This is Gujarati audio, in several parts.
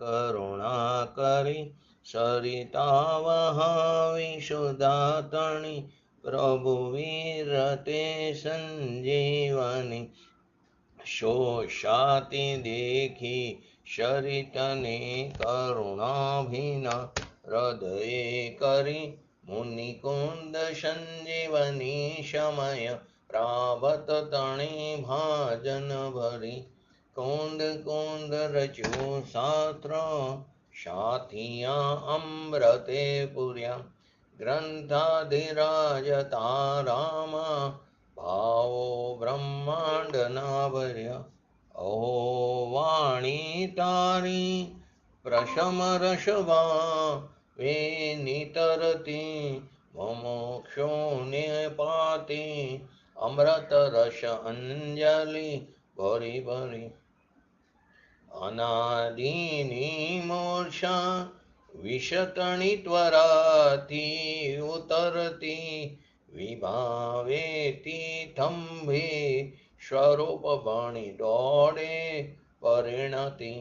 કરુણા કરી સરિતા વહાવી સુધાતણી પ્રભુ વિરતે સંજીવની શોષાતી દેખી શરિતને કરુણાભિના હૃદયે કરી મુનિકુંદ સંજીવની સમય પ્રાવત તણી ભાજન ભરી કુંદ કુંદ રચ્યું શાસ્ત્ર સાથિયા અમૃતે પુર્યા ગ્રંથાધિરાજ તારામાં ભાવો બ્રહ્માંડ ના ભર્યા અહો વાણી તારી પ્રશમ રસવા વે નિતરતી મોક્ષોને પાતી અમૃત રસ અંજલિ ભરી ભરી અનાદિની મૂર્છા વિષતણી ત્વરાથી ઉતરતી વિભાવેતી થંભે સ્વરૂપ ભણી દોડે પરિણતિ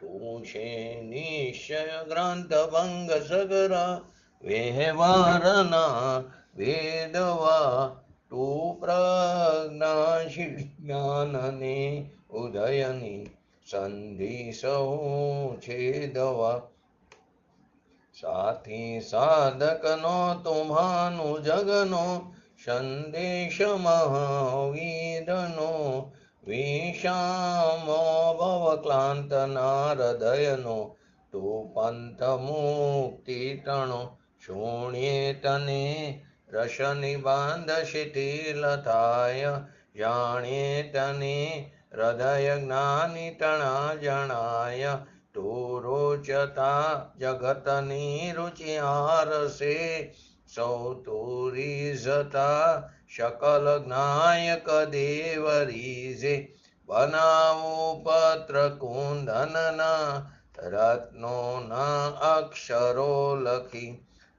તું છે નિશ્ચય ગ્રંથ ભંગ સગરા વ્યવહારના વેદવા તું પ્રજ્ઞા જ્ઞાનને ઉદયની સંધિ સૌ છેદવા સાથી સાધકનો તુમ્હાનું જગનો સંદેશ મહાવીરનો વિષામો ભવ ક્લાંતના હૃદયનો તું પંથ મુક્તિ તણો શૂન્ય તને રસ નિબાંધ શિથિલ થાય જાણે તને હૃદય જ્ઞાની તણા જણાય તું રોચતા જગતની રુચિ હારસે સૌ તું રીઝતા શકલ જ્ઞાયક દેવ રીઝે બનાવું પત્ર કુંદનના રત્નોના અક્ષરો લખી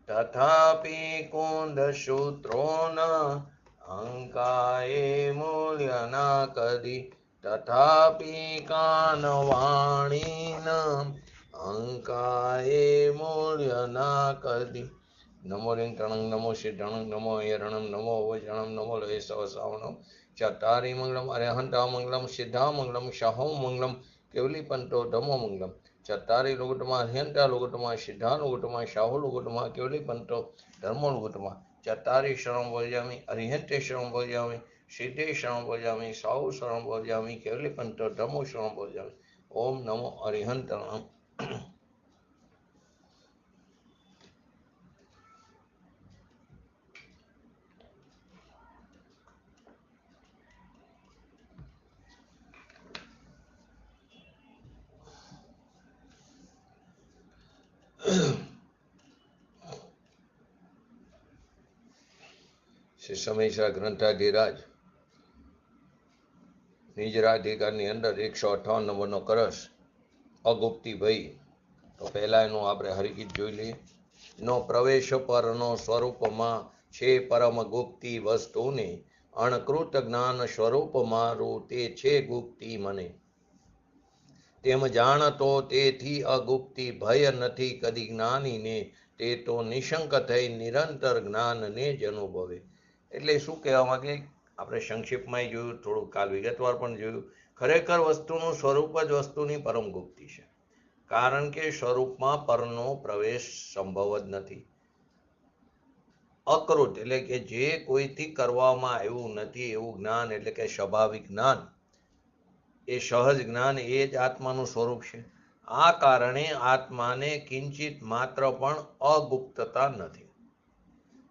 તથાપી કુંદ સૂત્રોના અંકાએ મૂલ્યના કદી તથાપી કાનવાણીના અંકાએ મૂલ્યના કદી નમો લિંકણં નમો સિદ્ધણં નમો યરણં નમો વજણં નમો લય સવસાવણં ચતારી મંગલમ અર્યહંતા મંગલમ સિદ્ધા મંગલમ શાહો મંગલમ કેવલી પંતો ધમો મંગલમ ચતારી લુગુટમાં અર્યહંતા લુગુટમાં સિદ્ધા લુગુટમાં શાહો લુગુટમાં કેવલી પંતો ધર્મો લુગુટમાં ચતારી શરણ બોલ્યામી અર્યહંતે શરણ બોલ્યામી સિદ્ધે શરણ બોલ્યામી સાહુ શરણ બોલ્યામી કેવલી પંતો ધમો શરણ બોલ્યામી ઓમ નમો અર્યહંતણં શ્રી સમયસા ગ્રંથાધિરાજ નિજરાધિકારની અંદર 158 નંબરનો કરસ અગુપ્તી ભઈ. તો પહેલા એનું આપણે હરિગીત જોઈ લઈએ. નો પ્રવેશ પરનો સ્વરૂપમાં છે પરમ ગુપ્તી વસ્તુને અણકૃત જ્ઞાન સ્વરૂપ મારું તે છે ગુપ્તિ મને તેમ જાણતો તેથી અગુપ્તી ભય નથી કદી જ્ઞાનીને તે તો નિશંક થઈ નિરંતર જ્ઞાનને જ અનુભવે. એટલે શું કહેવા માંગે, આપણે સંક્ષિપ્તમાં જોયું, થોડું કાલ વિગતવાર પણ જોયું. ખરેખર વસ્તુનું સ્વરૂપ જ વસ્તુની પરમ ગુપ્તિ છે, કારણ કે સ્વરૂપમાં પરનો પ્રવેશ સંભવ જ નથી. અકૃત એટલે કે જે કોઈથી કરવામાં આવ્યું નથી એવું જ્ઞાન, એટલે કે સ્વાભાવિક જ્ઞાન, એ સહજ જ્ઞાન એ જ આત્માનું સ્વરૂપ છે. આ કારણે આત્માને કિંચિત માત્ર પણ અગુપ્તતા નથી.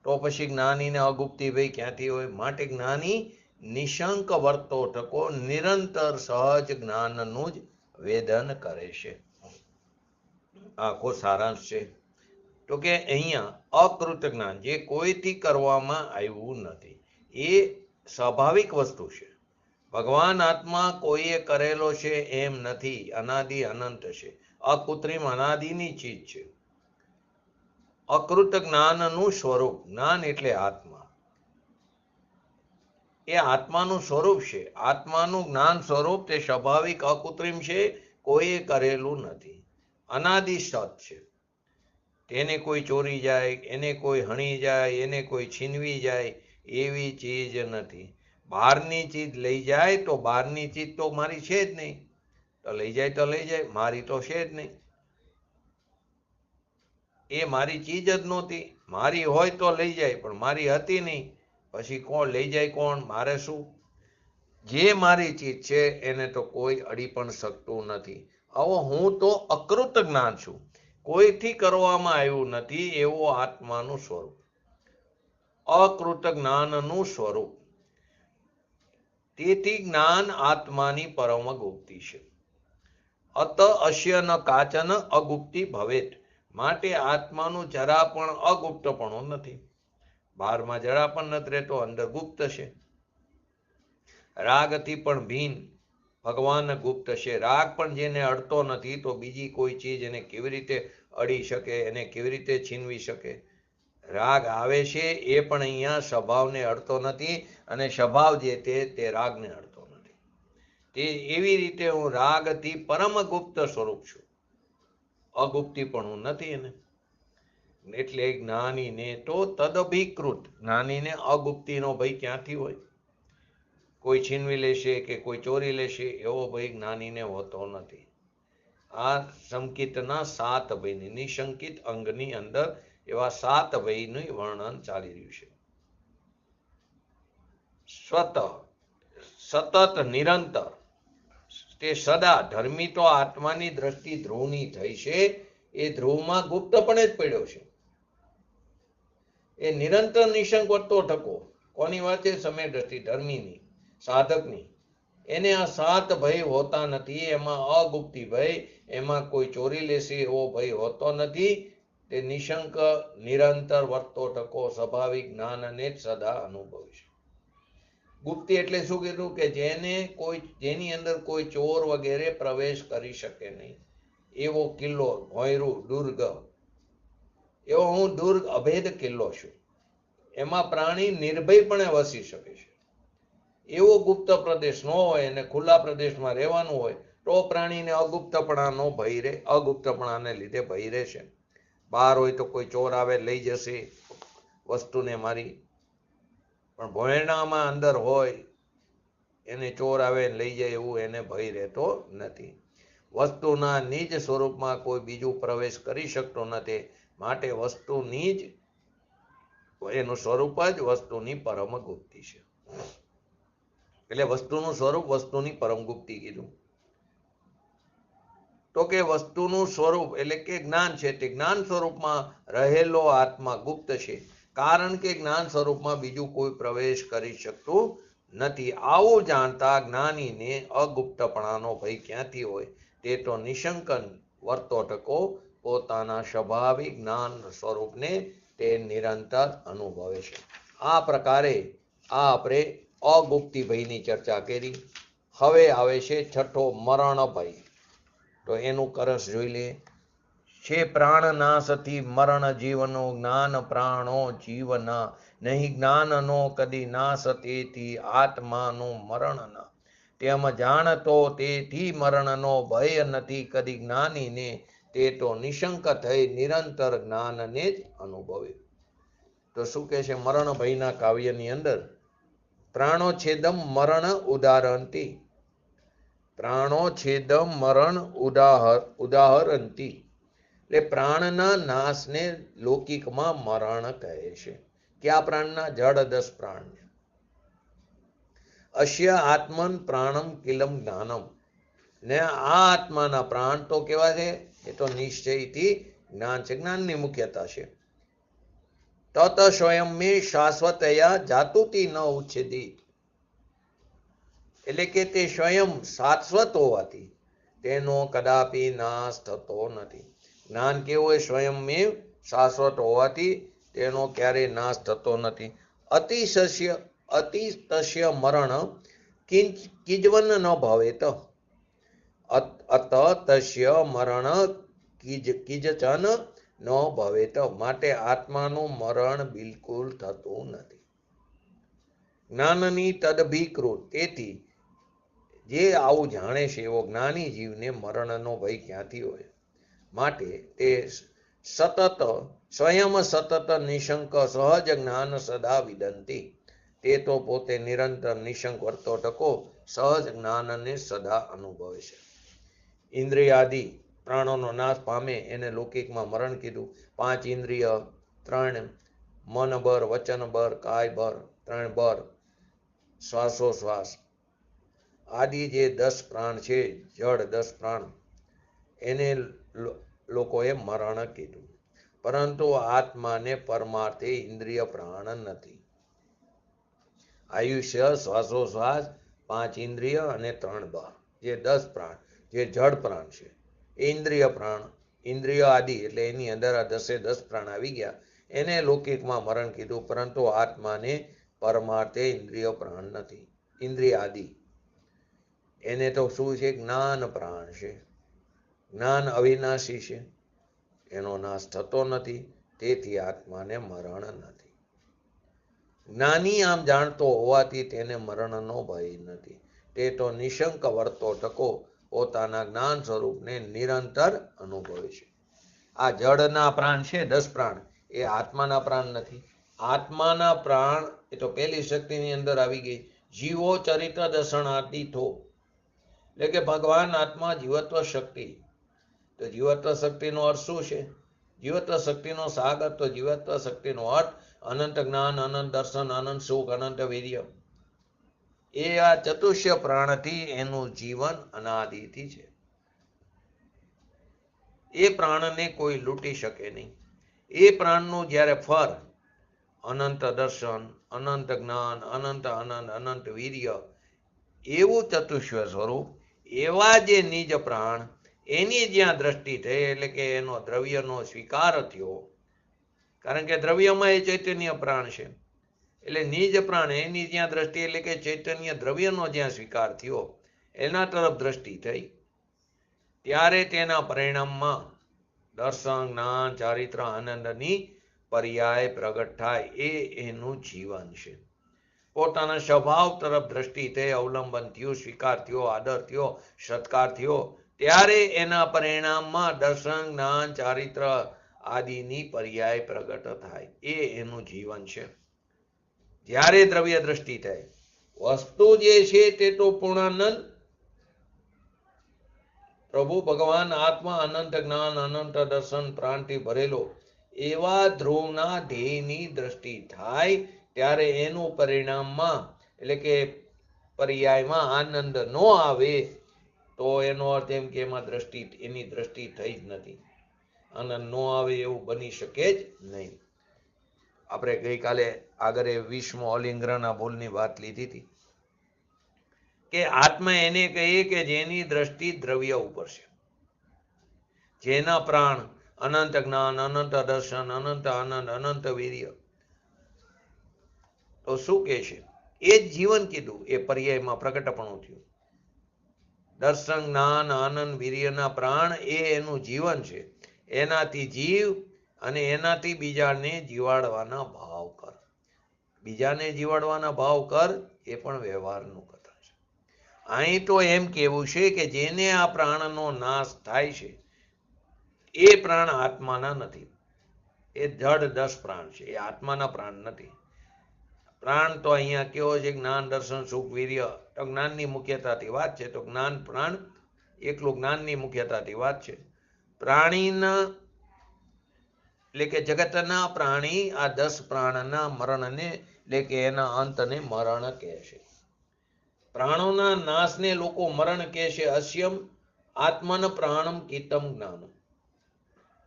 તો પછી જ્ઞાનીને અગુપ્તિ ભાઈ ક્યાંથી હોય? માટે જ્ઞાની નિશંક વર્તો ટકો નિરંતર સહજ જ્ઞાનનું જ વેદન કરે છે. આખો સારાંશ છે. તો કે અહીંયા અકૃત જ્ઞાન, જે કોઈથી કરવામાં આવ્યું નથી, એ સ્વાભાવિક વસ્તુ છે. ભગવાન આત્મા કોઈએ કરેલો છે એમ નથી, અનાદિ અનંત છે, અકૃત્રિમ અનાદિની ચીજ છે. અકૃત જ્ઞાનનું સ્વરૂપ, જ્ઞાન એટલે આત્મા, એ આત્માનું સ્વરૂપ છે. આત્માનું જ્ઞાન સ્વરૂપ તે સ્વાભાવિક અકૃત્રિમ છે, કોઈએ કરેલું નથી. અનાદિ સત છે. તેને કોઈ ચોરી જાય, એને કોઈ હણી જાય, એને કોઈ છીનવી જાય એવી ચીજ નથી. બહારની ચીજ લઈ જાય તો બહારની ચીજ તો મારી છે જ નહીં, તો લઈ જાય તો લઈ જાય, મારી તો છે જ નહીં. એ મારી ચીજ જ નહોતી. મારી હોય તો લઈ જાય, પણ મારી હતી નહીં. પછી કોણ લઈ જાય? કોણ? મારે શું? જે મારી ચીજ છે એને તો કોઈ અડી પણ શકતું નથી. આવો હું તો અકૃત જ્ઞાન છું, કોઈથી કરવામાં આવ્યું નથી એવો આત્માનું સ્વરૂપ, અકૃત જ્ઞાનનું સ્વરૂપ. તેથી જ્ઞાન આત્માની પરમ ગુપ્તિ છે. અત અસ્ય ન કાચન અગુપ્તિ ભવેત. માટે આત્માનું જરા પણ અગુપ્તપણું નથી. બહારમાં જરા પણ નથી રહેતો, અંદર ગુપ્ત છે. રાગથી પણ ભીન ભગવાન ગુપ્ત છે. રાગ પણ જેને અડતો નથી તો બીજી કોઈ ચીજ એને કેવી રીતે અડી શકે, એને કેવી રીતે છીનવી શકે? રાગ આવે છે એ પણ અહીંયા સ્વભાવને અડતો નથી, અને સ્વભાવ જે તે રાગને અડતો નથી. તે એવી રીતે હું રાગથી પરમ ગુપ્ત સ્વરૂપ છું, અગુપ્તિ પણ હું નથી એને. એટલે જ્ઞાનીને તો તદભિકૃત, જ્ઞાનીને અગુપ્તિનો ભય ક્યાંથી હોય? કોઈ છીનવી લેશે કે કોઈ ચોરી લેશે એવો ભય જ્ઞાનીને હોતો નથી. આ સંકિતના 7 ભયની, નિશંકિત અંગની અંદર એવા 7 ભયનું વર્ણન ચાલી રહ્યું છે. સ્વત, સતત, નિરંતર, તે સદા. ધર્મી તો આત્માની દ્રષ્ટિ ધ્રુવની થઈ છે, એ ધ્રુવમાં ગુપ્તપણે જ પડ્યો છે. એ નિરંતર નિશંક વધતો ટકો. કોની વાત છે? સમય દ્રષ્ટિ, ધર્મીની, સાધકની. એને આ 7 ભય હોતા નથી. એમાં અગુપ્તિ ભય, એમાં કોઈ ચોરી લેશે એવો ભય હોતો નથી. તે નિશંક નિરંતર વધતો ટકો સ્વાભાવિક જ્ઞાનને જ સદા અનુભવે છે. ગુપ્તિ એટલે શું કીધું? કે જેની અંદર કોઈ ચોર વગેરે પ્રવેશ કરી શકે નહીં એવો કિલ્લો, ભોંયરું, દુર્ગ, એવો હું દુર્ગ, અભેદ કિલ્લો છું. એમાં પ્રાણી નિર્ભયપણે વસી શકે છે. એવો ગુપ્ત પ્રદેશ ન હોય અને ખુલ્લા પ્રદેશમાં રહેવાનું હોય તો પ્રાણીને અગુપ્તપણાનો ભય રહે, અગુપ્તપણાને લીધે ભય રહેશે. બહાર હોય તો કોઈ ચોર આવે લઈ જશે વસ્તુને મારી, પણ ભોંયરામાં અંદર હોય એને ચોર આવે લઈ જાય એવું એને ભય રહેતો નથી. વસ્તુના નિજ સ્વરૂપમાં કોઈ બીજું પ્રવેશ કરી શકતો નથી. માટે વસ્તુની જ, એનું સ્વરૂપ જ વસ્તુની પરમ ગુપ્તિ છે. એટલે વસ્તુનું સ્વરૂપ વસ્તુની પરમ ગુપ્તિ કીધું. તો કે વસ્તુનું સ્વરૂપ એટલે કે જ્ઞાન છે, તે જ્ઞાન સ્વરૂપમાં રહેલો આત્મા ગુપ્ત છે. કારણ કે જ્ઞાન સ્વરૂપમાં બીજું કોઈ પ્રવેશ કરી શકતું નથી. આવું જાણતા જ્ઞાનીને અગુપ્તપણાનો ભય ક્યાંથી હોય? તે તો નિશંકન વર્તો ટકો પોતાના સ્વાભાવિક જ્ઞાન સ્વરૂપને તે નિરંતર અનુભવે છે. આ પ્રકારે આપણે અગુપ્તિ ભયની ચર્ચા કરી. હવે આવે છે 6થો મરણ ભય. તો એનું કરસ જોઈ લે. છે પ્રાણ નાશથી મરણ જીવનો, જ્ઞાન પ્રાણો જીવના, નહીં જ્ઞાનનો કદી નાશ, તેથી આત્માનું મરણ ના. તેમ જાણતો તેથી મરણનો ભય નથી કદી જ્ઞાનીને, તે તો નિશંક થઈ નિરંતર જ્ઞાનને જ અનુભવે. તો શું કહે છે મરણ ભયના કાવ્યની અંદર? પ્રાણોચ્છેદમ મરણ ઉદાહરંતી, પ્રાણોચ્છેદમ મરણ ઉદાહરંતી. એટલે પ્રાણના નાશને લૌકિકમાં મરણ કહે છે. કયા પ્રાણના? જડ 10 પ્રાણને. અસ્ય આત્મન પ્રાણમ કિલમ જ્ઞાનમ. ને આ આત્માના પ્રાણ તો કેવા છે? એ તો નિશ્ચયથી જ્ઞાન છે, જ્ઞાનની મુખ્યતા છે. તત સ્વયં મે શાશ્વતયા જાતુતિ ન ઉચ્છેદિત. એટલે કે તે સ્વયં શાશ્વત હોવાથી તેનો કદાપી નાશ થતો નથી. જ્ઞાન કેવું હોય? સ્વયં મેવ શાશ્વત હોવાથી તેનો ક્યારેય નાશ થતો નથી. અતિશય મરણ કિજવન ન ભવેત. અત તસ્ય મરણ કિજચન ન ભવેત. માટે આત્માનું મરણ બિલકુલ થતું નથી. જ્ઞાનની તદભિકૃત. તેથી જે આવું જાણે છે એવો જ્ઞાની જીવને મરણનો ભય ક્યાંથી હોય? માટે તે સતત સ્વયં સતત નિશંક સહજ જ્ઞાન સદા વિદંતી. તે તો પોતે નિરંતર નિશંક વર્તો ટકો સહજ જ્ઞાનને સદા અનુભવે છે. ઇન્દ્રિયાદિ પ્રાણોનો નાશ પામે એને લૌકિકમાં મરણ કીધું. 5 ઇન્દ્રિય, 3 મન બર, વચન બર, કાય બર, 3 બર, શ્વાસોશ્વાસ આદિ જે 10 પ્રાણ છે, જળ 10 પ્રાણ, એને લોકોએ મરણ કીધું. પરંતુ આત્માને પરમાર્થે ઇન્દ્રિય પ્રાણ નથી. આયુષ્ય, શ્વાસોશ્વાસ, 5 ઇન્દ્રિય અને 3 બર, જે 10 પ્રાણ, જે જળ પ્રાણ છે, ઇન્દ્રિય પ્રાણ, ઇન્દ્રિય આદિ એટલે એની અંદર આ 10 પ્રાણ આવી ગયા, એને લૌકિકમાં મરણ કીધું. પરંતુ આત્માને પરમાર્થે ઇન્દ્રિય પ્રાણ નથી. ઇન્દ્રિય આદિ એને તો શું છે? જ્ઞાન પ્રાણ છે. જ્ઞાન અવિનાશી છે, એનો નાશ થતો નથી, તેથી આત્માને મરણ નથી. જ્ઞાની આમ જાણતો હોવાથી તેને મરણનો ભય નથી. તે તો નિશંક વર્તો ટકો પોતાના જ્ઞાન સ્વરૂપને નિરંતર અનુભવે છે. આ જળના પ્રાણ છે, 10 પ્રાણ, એ આત્માના પ્રાણ નથી. આત્માના પ્રાણ એ તો પહેલી શક્તિની અંદર આવી ગઈ, જીવો ચરિત દર્શનાર્થી થો, એટલે કે ભગવાન આત્મા જીવત્વ શક્તિ. તો જીવત્વ શક્તિનો અર્થ શું છે? જીવત્વ શક્તિનો સાગર, તો જીવત્વ શક્તિનો અર્થ અનંત જ્ઞાન, અનંત દર્શન, અનંત સુખ, અનંત વીર્ય. એ આ ચતુષ્ય પ્રાણથી એનું જીવન અનાદિથી છે. એ પ્રાણને કોઈ લૂંટી શકે નહીં. એ પ્રાણનું જ્યારે ફર અનંત દર્શન, અનંત જ્ઞાન, અનંત આનંદ, અનંત વીર્ય, એવું ચતુષ્ય સ્વરૂપ, એવા જે નિજ પ્રાણ, એની જ્યાં દ્રષ્ટિ થઈ, એટલે કે એનો દ્રવ્યનો સ્વીકાર થયો, કારણ કે દ્રવ્યમાં એ ચૈતન્ય પ્રાણ છે, એટલે નિજ પ્રાણ એની જ્યાં દ્રષ્ટિ, એટલે કે ચૈતન્ય દ્રવ્યનો જ્યાં સ્વીકાર થયો, એના તરફ દ્રષ્ટિ થઈ, ત્યારે તેના પરિણામમાં દર્શન, જ્ઞાન, ચારિત્ર, આનંદની પર્યાય પ્રગટ થાય. એ એનું જીવન છે. પોતાના સ્વભાવ તરફ દ્રષ્ટિ થઈ, અવલંબન થયું, સ્વીકાર થયો, આદર થયો, સત્કાર થયો, ત્યારે એના પરિણામમાં દર્શન, જ્ઞાન, ચારિત્ર આદિની પર્યાય પ્રગટ થાય. એ એનું જીવન છે. જ્યારે દ્રવ્ય દ્રષ્ટિ થાય, વસ્તુ જે છે તે તો પૂર્ણાનંદ પ્રભુ ભગવાન આત્મા, અનંત જ્ઞાન, અનંત દર્શન પ્રાણથી ભરેલો એવા ધ્રુવના ધ્યેયની દ્રષ્ટિ થાય, ત્યારે એનું પરિણામમાં, એટલે કે પર્યાયમાં આનંદ ન આવે, તો એનો અર્થ એમ કે એમાં દ્રષ્ટિ, એની દ્રષ્ટિ થઈ જ નથી. આનંદ ન આવે એવું બની શકે જ નહીં. આપણે ગઈકાલે આગળ 20મો અલિંગ્રહના બોલની વાત લીધી હતી કે આત્મા એને કહીએ કે જેની દ્રષ્ટિ દ્રવ્ય ઉપર છે, જેના પ્રાણ અનંત જ્ઞાન, અનંત દર્શન, અનંત આનંદ, અનંત વીર્ય. તો શું કે છે? એ જ જીવન કીધું, એ પર્યાયમાં પ્રગટપણું થયું. દર્શન, જ્ઞાન, આનંદ, વીર્યના પ્રાણ એ એનું જીવન છે. એનાથી જીવ અને એનાથી બીજાને જીવાડવાના ભાવ કર. બીજાને જીવાડવાના ભાવ કર, એ પણ વ્યવહારનું કથા છે. અહીં તો એમ કેવું છે કે જેને આ પ્રાણનો નાશ થાય છે, એ પ્રાણ આત્માના નથી. એ જડ 10 પ્રાણ છે, એ આત્માના પ્રાણ નથી. પ્રાણ તો અહીંયા કેવો છે? જ્ઞાન, દર્શન, સુખ, વીર્ય. તો જ્ઞાનની મુખ્યતાથી વાત છે, તો જ્ઞાન પ્રાણ એકલું જ્ઞાનની મુખ્યતાથી વાત છે. પ્રાણીના, એટલે કે જગતના પ્રાણી આ 10 પ્રાણના મરણને, એટલે કે એના અંતને મરણ કહે છે. પ્રાણોના નાશને લોકો મરણ કહે છે. અસ્યમ આત્મન પ્રાણમ કિતમ જ્ઞાનમ.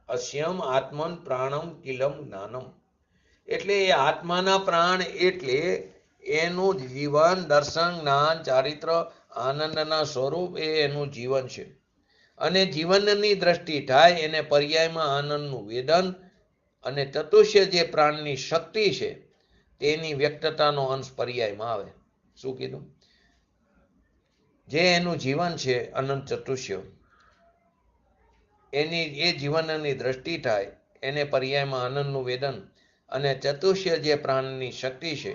અસ્યમ આત્મન પ્રાણમ કિલમ જ્ઞાનમ. એટલે એ આત્માના પ્રાણ એટલે એનું જીવન, દર્શન, જ્ઞાન, ચારિત્ર, આનંદના સ્વરૂપ, એ એનું જીવન છે. અને જીવનની દ્રષ્ટિ થાય, એને પર્યાયમાં આનંદનું વેદન, અને ચતુષ્ય જે પ્રાણની શક્તિ છે તેની વ્યક્તતાનો અંશ પર્યાયમાં આવે. શું કીધું? જે એનું જીવન છે અનંત ચતુષ્ય, એની એ જીવનની દ્રષ્ટિ થાય, એને પર્યાયમાં આનંદનું વેદન, અને ચતુષ્ય જે પ્રાણની શક્તિ છે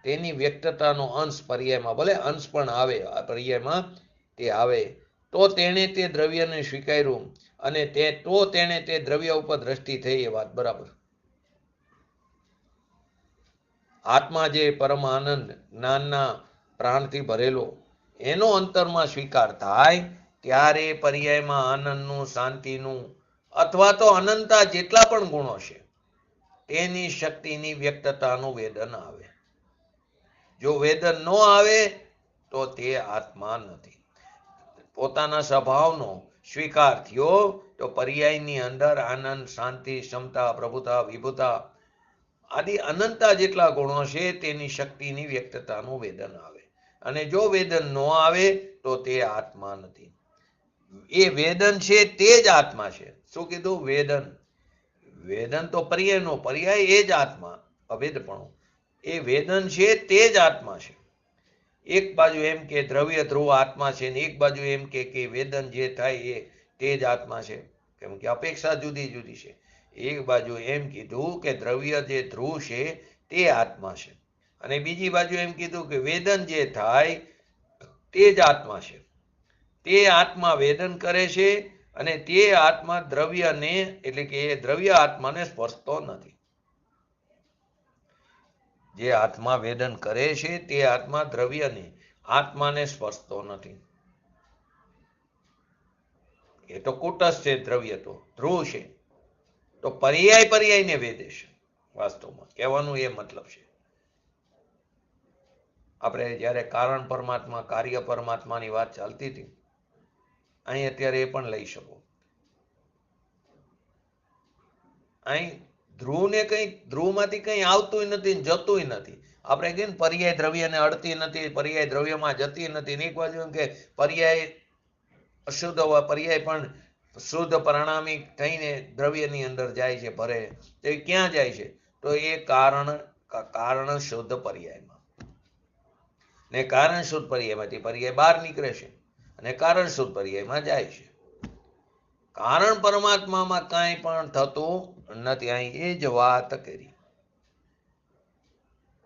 તેની વ્યક્તતાનો અંશ પર્યાયમાં, ભલે અંશ પણ આવે, આ પર્યાયમાં તે આવે, તો તેણે તે દ્રવ્યને સ્વીકાર્યું અને તેણે તે દ્રવ્ય ઉપર દ્રષ્ટિ થઈ. એ વાત બરાબર. આત્મા જે પરમ આનંદ જ્ઞાનના પ્રાણથી ભરેલો એનો અંતરમાં સ્વીકાર થાય ત્યારે પર્યાયમાં આનંદનું, શાંતિનું અથવા તો અનંતતા જેટલા પણ ગુણો છે તેની શક્તિની વ્યક્તતાનું વેદન આવે. જો વેદન ન આવે તો તે આત્મા નથી. પોતાના સ્વભાવનો સ્વીકાર થયો તો પર્યાયની અંદર આનંદ, શાંતિ, ક્ષમતા, પ્રભુતા, વિભુતા આદિ અનંતતા જેટલા ગુણો છે તેની શક્તિની વ્યક્તતાનું વેદન આવે. અને જો વેદન ન આવે તો તે આત્મા નથી. એ વેદન છે તે જ આત્મા છે. શું કીધું? વેદન. વેદન તો પર્યાયનો, પર્યાય એ જ આત્મા, અભેદપણું. એ વેદન છે તે જ આત્મા છે. એક બાજુ એમ કે દ્રવ્ય ધ્રુવ આત્મા છે ને એક બાજુ એમ કે વેદન જે થાય એ તે જ આત્મા છે, કેમ કે અપેક્ષા જુદી જુદી છે. એક બાજુ એમ કીધું કે દ્રવ્ય જે ધ્રુવ છે તે આત્મા છે અને બીજી બાજુ એમ કીધું કે વેદન જે થાય તે જ આત્મા છે. તે આત્મા વેદન કરે છે અને તે આત્મા દ્રવ્યને, એટલે કે એ દ્રવ્ય આત્માને સ્પર્શતો નથી. જે આત્મા વેદન કરે છે તે આત્મા દ્રવ્યને, આત્માને સ્પર્શતો નથી. એ તો કુટસ્થ છે, દ્રવ્ય તો ધ્રુવ છે. તો પર્યાયને વેદે છે. વાસ્તવમાં કહેવાનું એ મતલબ છે. આપણે જ્યારે કારણ પરમાત્મા, કાર્ય પરમાત્માની વાત ચાલતી હતી, અહીં અત્યારે એ પણ લઈ શકો. અહીં ધ્રુવને કંઈ, ધ્રુવમાંથી કંઈ આવતું નથી, જતું નથી. આપણે કહીએ ને પર્યાય દ્રવ્યને અડતી નથી, પર્યાય દ્રવ્યમાં જતી નથી. એક બાજુ એમ કે પર્યાય અશુદ્ધ હોય, પર્યાય પણ શુદ્ધ પરિણામી થઈને દ્રવ્યની અંદર જાય છે, ભરે. તો એ ક્યાં જાય છે? તો એ કારણ શુદ્ધ પર્યાયમાં, ને કારણ શુદ્ધ પર્યાયમાંથી પર્યાય બહાર નીકળે છે અને કારણ શુદ્ધ પર્યાયમાં જાય છે. કારણ પરમાત્મામાં કાંઈ પણ થતું નથી. અહીં એ જ વાત કરી.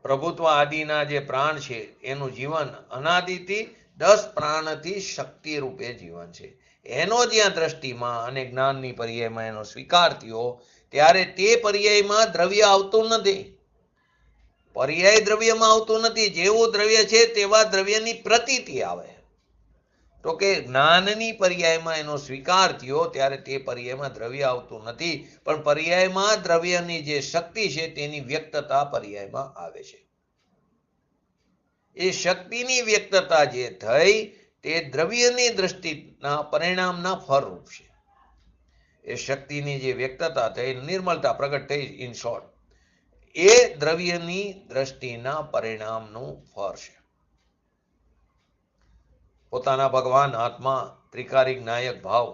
પ્રભુત્વ આદિના જે પ્રાણ છે એનું જીવન અનાદિથી 10 પ્રાણથી શક્તિ રૂપે જીવન છે. એનો જ્યાં દ્રષ્ટિમાં અને જ્ઞાનની પર્યાયમાં એનો સ્વીકાર થયો ત્યારે તે પર્યાયમાં દ્રવ્ય આવતું નથી. પર્યાય દ્રવ્યમાં આવતું નથી. જેવું દ્રવ્ય છે તેવા દ્રવ્યની પ્રતીતિ આવે. તો કે જ્ઞાનની પર્યાયમાં એનો સ્વીકાર થયો ત્યારે તે પર્યાયમાં દ્રવ્ય આવતું નથી, પણ પર્યાયમાં દ્રવ્યની જે શક્તિ છે તેની વ્યક્તતા પર્યાયમાં આવે છે. એ શક્તિની વ્યક્તતા જે થઈ તે દ્રવ્યની દ્રષ્ટિના પરિણામના ફળરૂપ છે. એ શક્તિની જે વ્યક્તતા થઈ, નિર્મળતા પ્રગટ થઈ, ઇન શોર્ટ, એ દ્રવ્યની દ્રષ્ટિના પરિણામનું ફળ છે. પોતાના ભગવાન આત્મા ત્રિકારિક નાયક ભાવ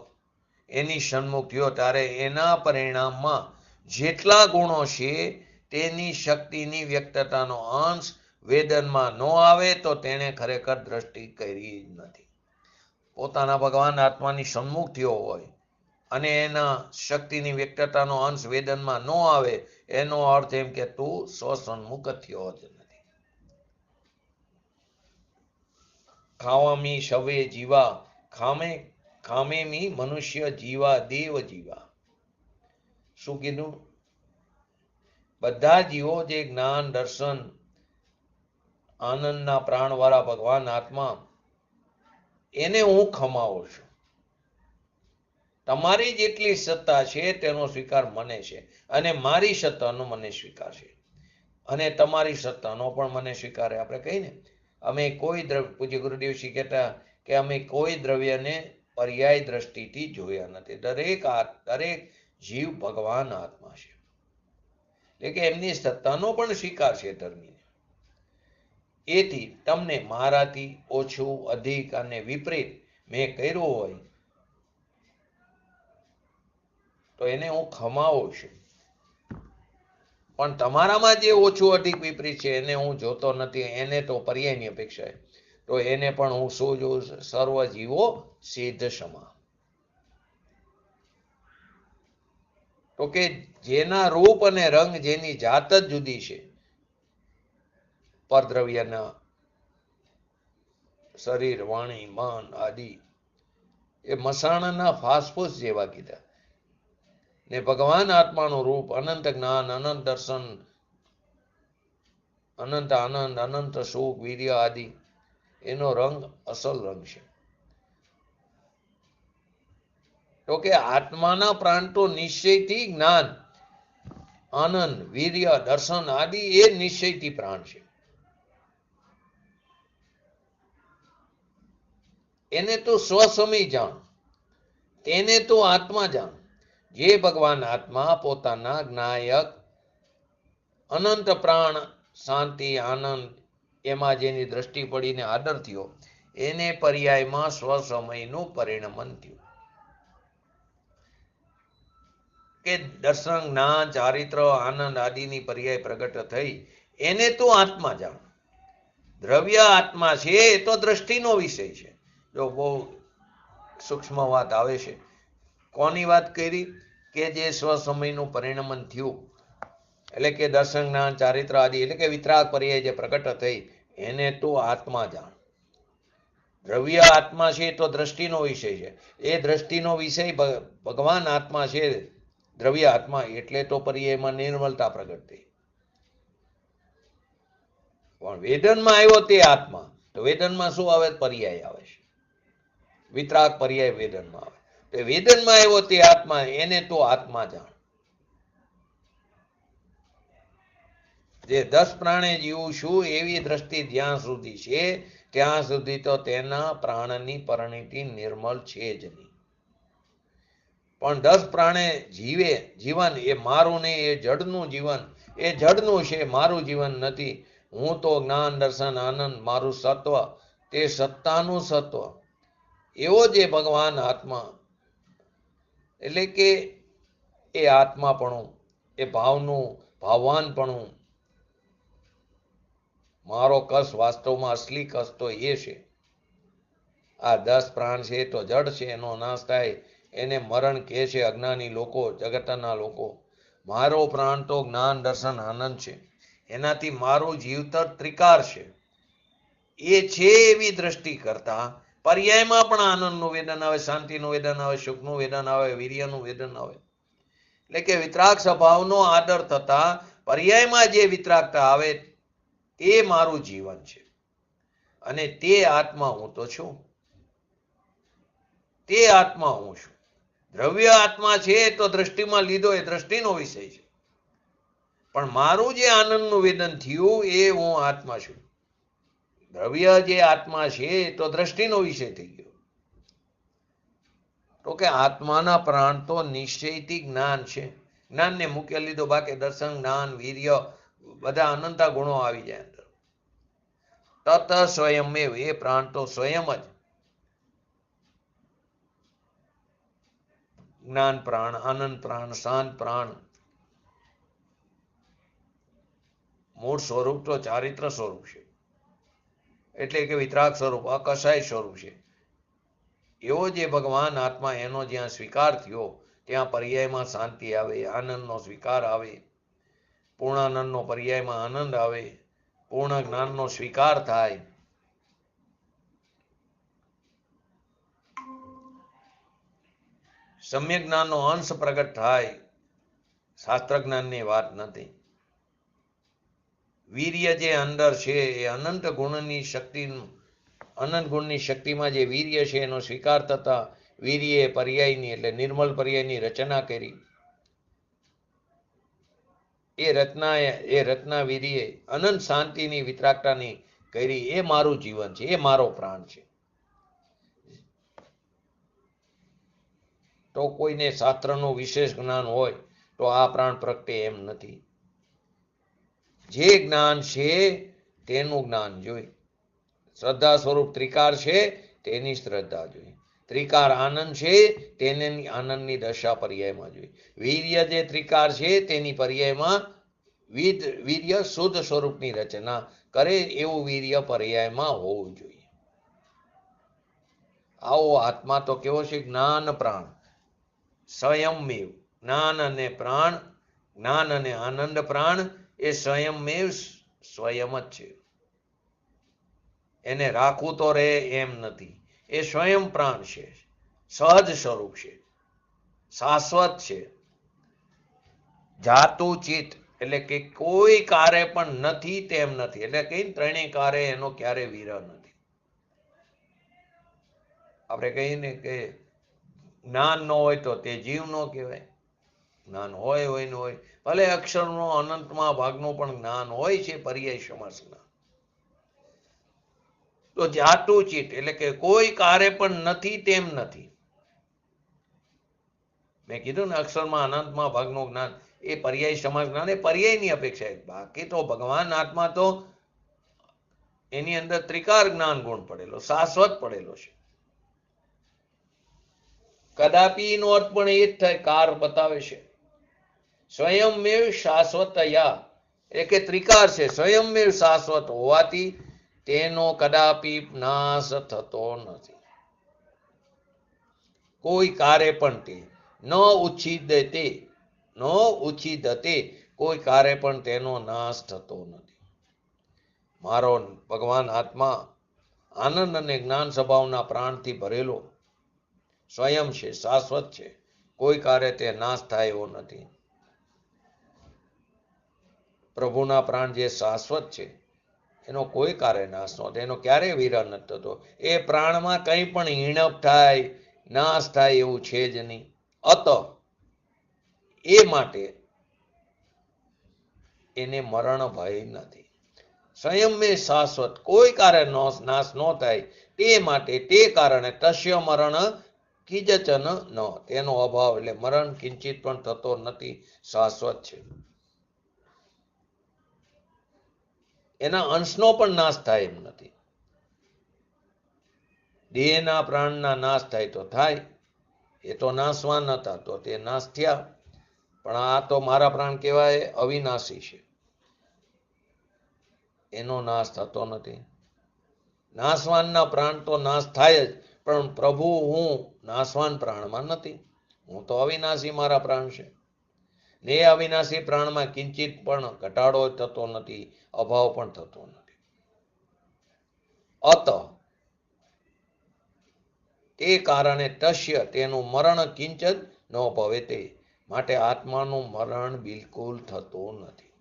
એની સન્મુખ થયો ત્યારે એના પરિણામમાં જેટલા ગુણો છે તેની શક્તિની વ્યક્તતાનો અંશ વેદનમાં ન આવે તો તેણે ખરેખર દ્રષ્ટિ કરી નથી. પોતાના ભગવાન આત્માની સન્મુખ થયો હોય અને એના શક્તિની વ્યક્તતાનો અંશ વેદનમાં ન આવે, એનો અર્થ એમ કે તું સ્વસન્મુખ થયો જ નથી. ખાવામી શવે જીવા ખામેમી મનુષ્ય જીવા દેવ જીવા. શું કીધું? બધા જીવો જે જ્ઞાન, દર્શન, આનંદના પ્રાણવાળા ભગવાન આત્મા, એને હું ખમાવું છું. તમારી જેટલી સત્તા છે તેનો સ્વીકાર મને છે અને મારી સત્તાનો મને સ્વીકાર છે અને તમારી સત્તાનો પણ મને સ્વીકારે. આપણે કહીએ ને, અમે કોઈ દ્રવ્ય, પૂજ્ય ગુરુદેવશ્રી કહેતા કે અમે કોઈ દ્રવ્યને પર્યાય દ્રષ્ટિથી જોયા નથી. દરેક જીવ ભગવાન આત્મા છે, એટલે કે એમની સત્તાનો પણ સ્વીકાર છે ધર્મીને. એથી તમને મારાથી ઓછું, અધિક અને વિપરીત મેં કર્યું હોય તો એને હું ખમાવું છું, પણ તમારામાં જે ઓછું, અધિક, વિપરીત છે એને હું જોતો નથી. એને તો પર્યાયની અપેક્ષા, તો એને પણ હું શું જોઉં? સર્વ જીવો સિદ્ધ સમા. તો કે જેના રૂપ અને રંગ, જેની જાત જ જુદી છે, પરદ્રવ્યના શરીર, વાણી, મન આદિ, એ મસાણાના ફાસફૂસ જેવા કીધા. ને ભગવાન આત્માનું રૂપ અનંત જ્ઞાન, અનંત દર્શન, અનંત આનંદ, અનંત સુખ, વીર્ય આદિ, એનો રંગ અસલ રંગ છે. તો કે આત્માના પ્રાણ તો નિશ્ચયથી જ્ઞાન, આનંદ, વીર્ય, દર્શન આદિ એ નિશ્ચયથી પ્રાણ છે. એને તો સ્વસમય જાણ, તેને તો આત્મા જાણ. જે ભગવાન આત્મા પોતાના જ્ઞાયક અનંત પ્રાણ, શાંતિ, આનંદ એમાં જેની દ્રષ્ટિ પડીને આદર થયો, એને પર્યાયમાં સ્વસમયનું પરિણમન થયું. કે દર્શન, જ્ઞાન, ચારિત્ર, આનંદ આદિની પર્યાય પ્રગટ થઈ, એને તો આત્મા જાણ. દ્રવ્ય આત્મા છે એ તો દ્રષ્ટિનો વિષય છે. જો બહુ સૂક્ષ્મ વાત આવે છે. કોની વાત કરી? કે જે સ્વસમયનું પરિણમન થયું, એટલે કે દર્શન, જ્ઞાન, ચારિત્ર આદિ, એટલે કે વિતરાગ પર્યાય જે પ્રગટ થઈ, એને તો આત્મા જાણ. દ્રવ્ય આત્મા છે તો દ્રષ્ટિનો વિષય છે. એ દ્રષ્ટિનો વિષય ભગવાન આત્મા છે, દ્રવ્ય આત્મા, એટલે તો પર્યાયમાં નિર્મલતા પ્રગટ થઈ. પણ વેદનમાં આવ્યો તે આત્મા, તો વેદનમાં શું આવે? પર્યાય આવે છે. વિતરાગ પર્યાય વેદનમાં આવે. તો વેદનમાં આવ્યો તે આત્મા, એને તો આત્મા જાણ. જે 10 પ્રાણે જીવું છું એવી દ્રષ્ટિ જ્યાં સુધી છે, ત્યાં સુધી તો તેના પ્રાણની પરિણીતિ નિર્મળ છે જ નહીં. પણ 10 પ્રાણે જીવન એ મારું નહીં, એ જડનું જીવન, એ જડનું છે, મારું જીવન નથી. હું તો જ્ઞાન, દર્શન, આનંદ, મારું સત્વ, તે સત્તાનું સત્વ, એવો જે ભગવાન આત્મા, એટલે કે એ આત્માપણું, એ ભાવનું ભાવવાનપણું, મારો કસ વાસ્તવમાં અસલી કસ તો એ છે. આ 10 પ્રાણ છે તો જડ છે, એનો નાશ થાય, એને મરણ કહે છે અજ્ઞાની લોકો, જગતના લોકો. મારો પ્રાણ તો જ્ઞાન, દર્શન, આનંદ છે, એનાથી મારું જીવતર ત્રિકાર છે. એ છે એવી દ્રષ્ટિ કરતા પર્યાયમાં પણ આનંદનું વેદન આવે, શાંતિનું વેદન આવે, સુખનું વેદન આવે, વીર્યનું વેદન આવે. એટલે કે વિતરાગ સ્વભાવનો આદર થતા પર્યાયમાં જે વિતરાગતા આવે, તે મારું જીવન છે. અને તે આત્મા હું તો છું. તે આત્મા હું છું. દ્રવ્ય આત્મા છે તો દ્રષ્ટિમાં લીધો, એ દ્રષ્ટિનો વિષય છે. પણ મારું જે આનંદનું વેદન થયું, એ હું આત્મા છું. દ્રવ્ય જે આત્મા છે તો દ્રષ્ટિનો વિષય થઈ ગયો. તો કે આત્માના પ્રાણ તો નિશ્ચયથી જ્ઞાન છે. જ્ઞાનને મુખ્ય લીધો, બાકી દર્શન, જ્ઞાન, વીર્ય બધા અનંતા ગુણો આવી જાય અંદર. તત સ્વયંમેવ, એ પ્રાણ તો સ્વયં જ જ્ઞાન પ્રાણ, આનંદ પ્રાણ, શાંત પ્રાણ, મૂળ સ્વરૂપ તો ચારિત્ર સ્વરૂપ છે, એટલે કે વિતરાગ સ્વરૂપ, અકસાય સ્વરૂપ છે. એવો જે ભગવાન આત્મા, એનો જ્યાં સ્વીકાર થયો, ત્યાં પર્યાયમાં શાંતિ આવે, આનંદનો સ્વીકાર આવે, પૂર્ણાનંદનો પર્યાયમાં આનંદ આવે, પૂર્ણ જ્ઞાનનો સ્વીકાર થાય. સમ્યક જ્ઞાનનો અંશ પ્રગટ થાય. શાસ્ત્ર જ્ઞાનની વાત નથી. વીર્ય જે અંદર છે એ અનંત ગુણની શક્તિ, અનંત ગુણની શક્તિમાં જે વીર્ય છે એનો સ્વીકાર થતા વીર્યે પર્યાયની, એટલે નિર્મલ પર્યાયની રચના કરી. એ રચના વીર્યે અનંત શાંતિની, વિતરાગતાની કરી. એ મારું જીવન છે, એ મારો પ્રાણ છે. તો કોઈને શાસ્ત્રનું વિશેષ જ્ઞાન હોય તો આ પ્રાણ પ્રગટે એમ નથી. જે જ્ઞાન છે તેનું જ્ઞાન જોઈ. શ્રદ્ધા સ્વરૂપ ત્રિકાર છે, તેની શ્રદ્ધા જોઈ. ત્રિકાર આનંદ છે, તેની આનંદની દશા પર્યાયમાં જોઈ. વીર્ય જે ત્રિકાર છે તેની પર્યાયમાં વીર્ય શુદ્ધ સ્વરૂપની રચના કરે, એવું વીર્ય પર્યાયમાં હોવું જોઈએ. આવો આત્મા તો કેવો છે? જ્ઞાન પ્રાણ, સ્વયંમેવ. જ્ઞાન અને પ્રાણ, જ્ઞાન અને આનંદ પ્રાણ, એ સ્વયંમેવ સ્વયં જ છે. એને રાખવું તો રહે એમ નથી. એ સ્વયં પ્રાણ છે. સહજ સ્વરૂપ છે, શાશ્વત છે. જાતું ચિત્ત એટલે કે કોઈ કારે પણ નથી તેમ નથી, એટલે કે ત્રણેય કારે એનો ક્યારે વિરહ નથી. આપણે કહીએ ને કે જ્ઞાન ન હોય તો તે જીવ ન કહેવાય. જ્ઞાન હોય ન હોય, ભલે અક્ષરનો અનંતમાં ભાગનું પણ જ્ઞાન હોય છે પર્યાય સમાસના. તો જાતું ચિત્ત એટલે કે કોઈ કારે પણ નથી તેમ નથી. મેં કીધું ને અક્ષરમાં અનંતમાં ભાગનું જ્ઞાન એ પર્યાય સમાસ જ્ઞાન, એ પર્યાયની અપેક્ષા. બાકી તો ભગવાન આત્મા તો એની અંદર ત્રિકાર જ્ઞાન ગુણ પડેલો, શાશ્વત પડેલો છે. કદાપી નો અર્થ પણ એ જ થાય, કાર બતાવે છે. સ્વયંમેવ શાશ્વતયા એટલે કે ત્રિકાર છે, સ્વયંમેવ શાશ્વત હોવાથી તેનો કદાપી નાશ થતો નથી. કોઈ કારે પણ તે ન ઉચ્છિદતે, ન ઉચ્છિદતે, કોઈ કારે પણ તેનો નાશ થતો નથી. મારો ભગવાન આત્મા આનંદ અને જ્ઞાન સ્વભાવના પ્રાણથી ભરેલો સ્વયં છે, શાશ્વત છે, કોઈ કારે તે નાશ થાય એવો નથી. પ્રભુના પ્રાણ જે શાશ્વત છે એનો કોઈ કારે નાશ ન થાય, એનો ક્યારેય વિરહ નથી થતો. એ પ્રાણમાં કંઈ પણ હીણપ થાય, નાશ થાય એવું છે જ નહીં. અત એ માટે એને મરણ ભય નથી. સ્વયંમે શાશ્વત, કોઈ કારે નાશ ન થાય તે માટે, તે કારણે તસ્ય મરણ કિંચન ન, તેનો અભાવ એટલે મરણ કિંચિત પણ થતો નથી, શાશ્વત છે. એના અંશનો પણ નાશ થાય એમ નથી. દેહના પ્રાણના નાશ થાય તો થાય, એ તો નાશવાન હતા તો તે નાશ થયા. પણ આ તો મારા પ્રાણ કહેવાય અવિનાશી છે, એનો નાશ થતો નથી. નાશવાનના પ્રાણ તો નાશ થાય જ, પણ પ્રભુ હું નાશવાન પ્રાણમાં નથી, હું તો અવિનાશી મારા પ્રાણ છે. ને એ અવિનાશી પ્રાણમાં કિંચિત પણ ઘટાડો થતો નથી, અભાવ પણ થતો નથી. અત તે કારણે તસ્ય, તેનું મરણ કિંચન ન ભવે તે, માટે આત્માનું મરણ બિલકુલ થતું નથી.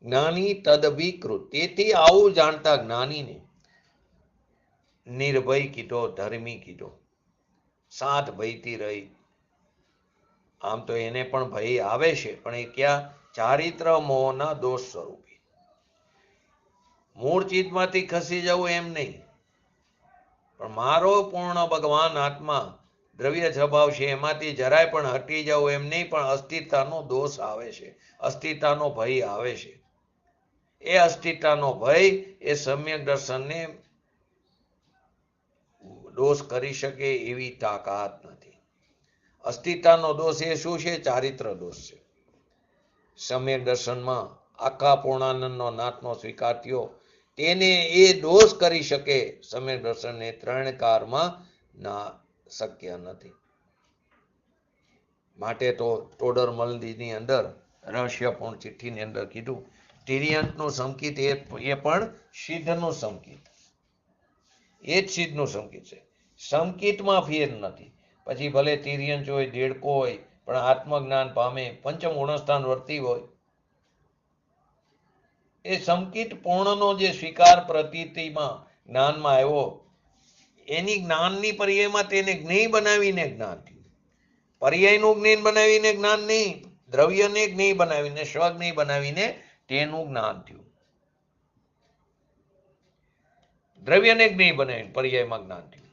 જ્ઞાની તદવિકૃત, તેથી આવું જાણતા જ્ઞાનીને નિર્ભય કીધો, ધર્મી કીધો, સાત ભયથી રહી. આમ તો એને પણ ભય આવે છે, પણ એ ક્યાં? ચારિત્ર મોહના દોષ સ્વરૂપી. મૂળ ચિત્તમાંથી ખસી જવું એમ નહીં, પણ મારો પૂર્ણ ભગવાન આત્મા દ્રવ્ય સ્વભાવ છે, એમાંથી જરાય પણ હટી જવું એમ નહીં, પણ અસ્થિરતાનો દોષ આવે છે, અસ્થિરતાનો ભય આવે છે. એ અસ્થિરતાનો ભય એ સમ્યક દર્શનને દોષ કરી શકે એવી તાકાત નથી. અસ્થિરતાનો દોષ એ શું છે? ચારિત્ર દોષ છે. સમ્યક દર્શનમાં આખા પૂર્ણાનંદનો નાથનો સ્વીકાર થયો, તેને એ દોષ કરી શકે સમ્યક દર્શનને ત્રણ કારમાં ના શક્ય નથી. માટે તો ટોડરમલની અંદર રહસ્યપૂર્ણ ચિઠ્ઠીની અંદર કીધું, તિર્યંતનું સંકિત એ પણ સિદ્ધનું સંકિત, એ જ સિદ્ધનું સંકિત છે. સંકિતમાં ફેર નથી. પછી ભલે તિર્યંત હોય, દેડકો હોય, પણ આત્મજ્ઞાન પામે, પંચમ ગુણસ્થાન વર્તી હોય, એ સંકિત પૂર્ણનો જે સ્વીકાર પ્રતીતિમાં જ્ઞાનમાં આવ્યો, એની જ્ઞાનની પર્યાયમાં તેને જ્ઞેય બનાવીને જ્ઞાન થયું. પર્યાયનું જ્ઞાન બનાવીને જ્ઞાન નહીં, દ્રવ્યને જ્ઞેય બનાવીને, સ્વજ્ઞેય બનાવીને તેનું જ્ઞાન થયું. દ્રવ્યને જ્ઞેય બનાવીને પર્યાયમાં જ્ઞાન થયું.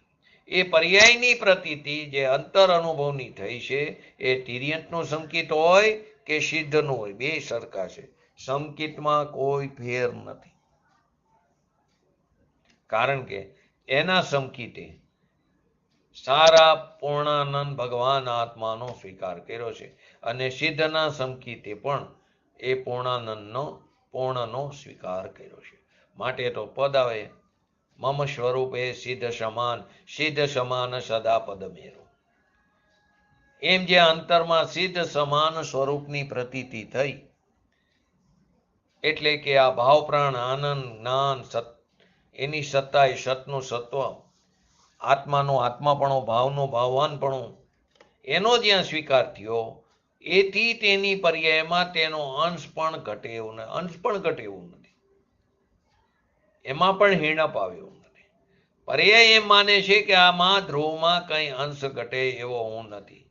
એ પર્યાયની પ્રતીતિ જે અંતર અનુભવની થઈ છે, એ તિર્યંતનું સંકિત હોય કે સિદ્ધનું હોય, બે સરખા છે. સંકિતમાં કોઈ ફેર નથી, કારણ કે એના સંકિતે સારા પૂર્ણાનંદ ભગવાન આત્માનો સ્વીકાર કર્યો છે, અને સિદ્ધના સંકિતે પણ એ પૂર્ણનો સ્વીકાર કર્યો છે. માટે તો પદ આવે, મમ સ્વરૂપે સિદ્ધ સમાન સદા પદ મેરો. એમ જે અંતરમાં સિદ્ધ સમાન સ્વરૂપની પ્રતીતિ થઈ, એટલે કે આ ભાવ પ્રાણ આનંદ જ્ઞાન એની સત્તા એ સતનું સત્વ આત્માનો આત્માપણો, ભાવનો ભાવવાનપણો, એનો જ્યાં સ્વીકાર થયો, એથી તેની પર્યાયમાં તેનો અંશ પણ ઘટે એવું નથી, એમાં પણ હીણપ આવે એવું નથી. પર્યાય એમ માને છે કે આમાં ધ્રુવમાં કંઈ અંશ ઘટે એવો હું નથી,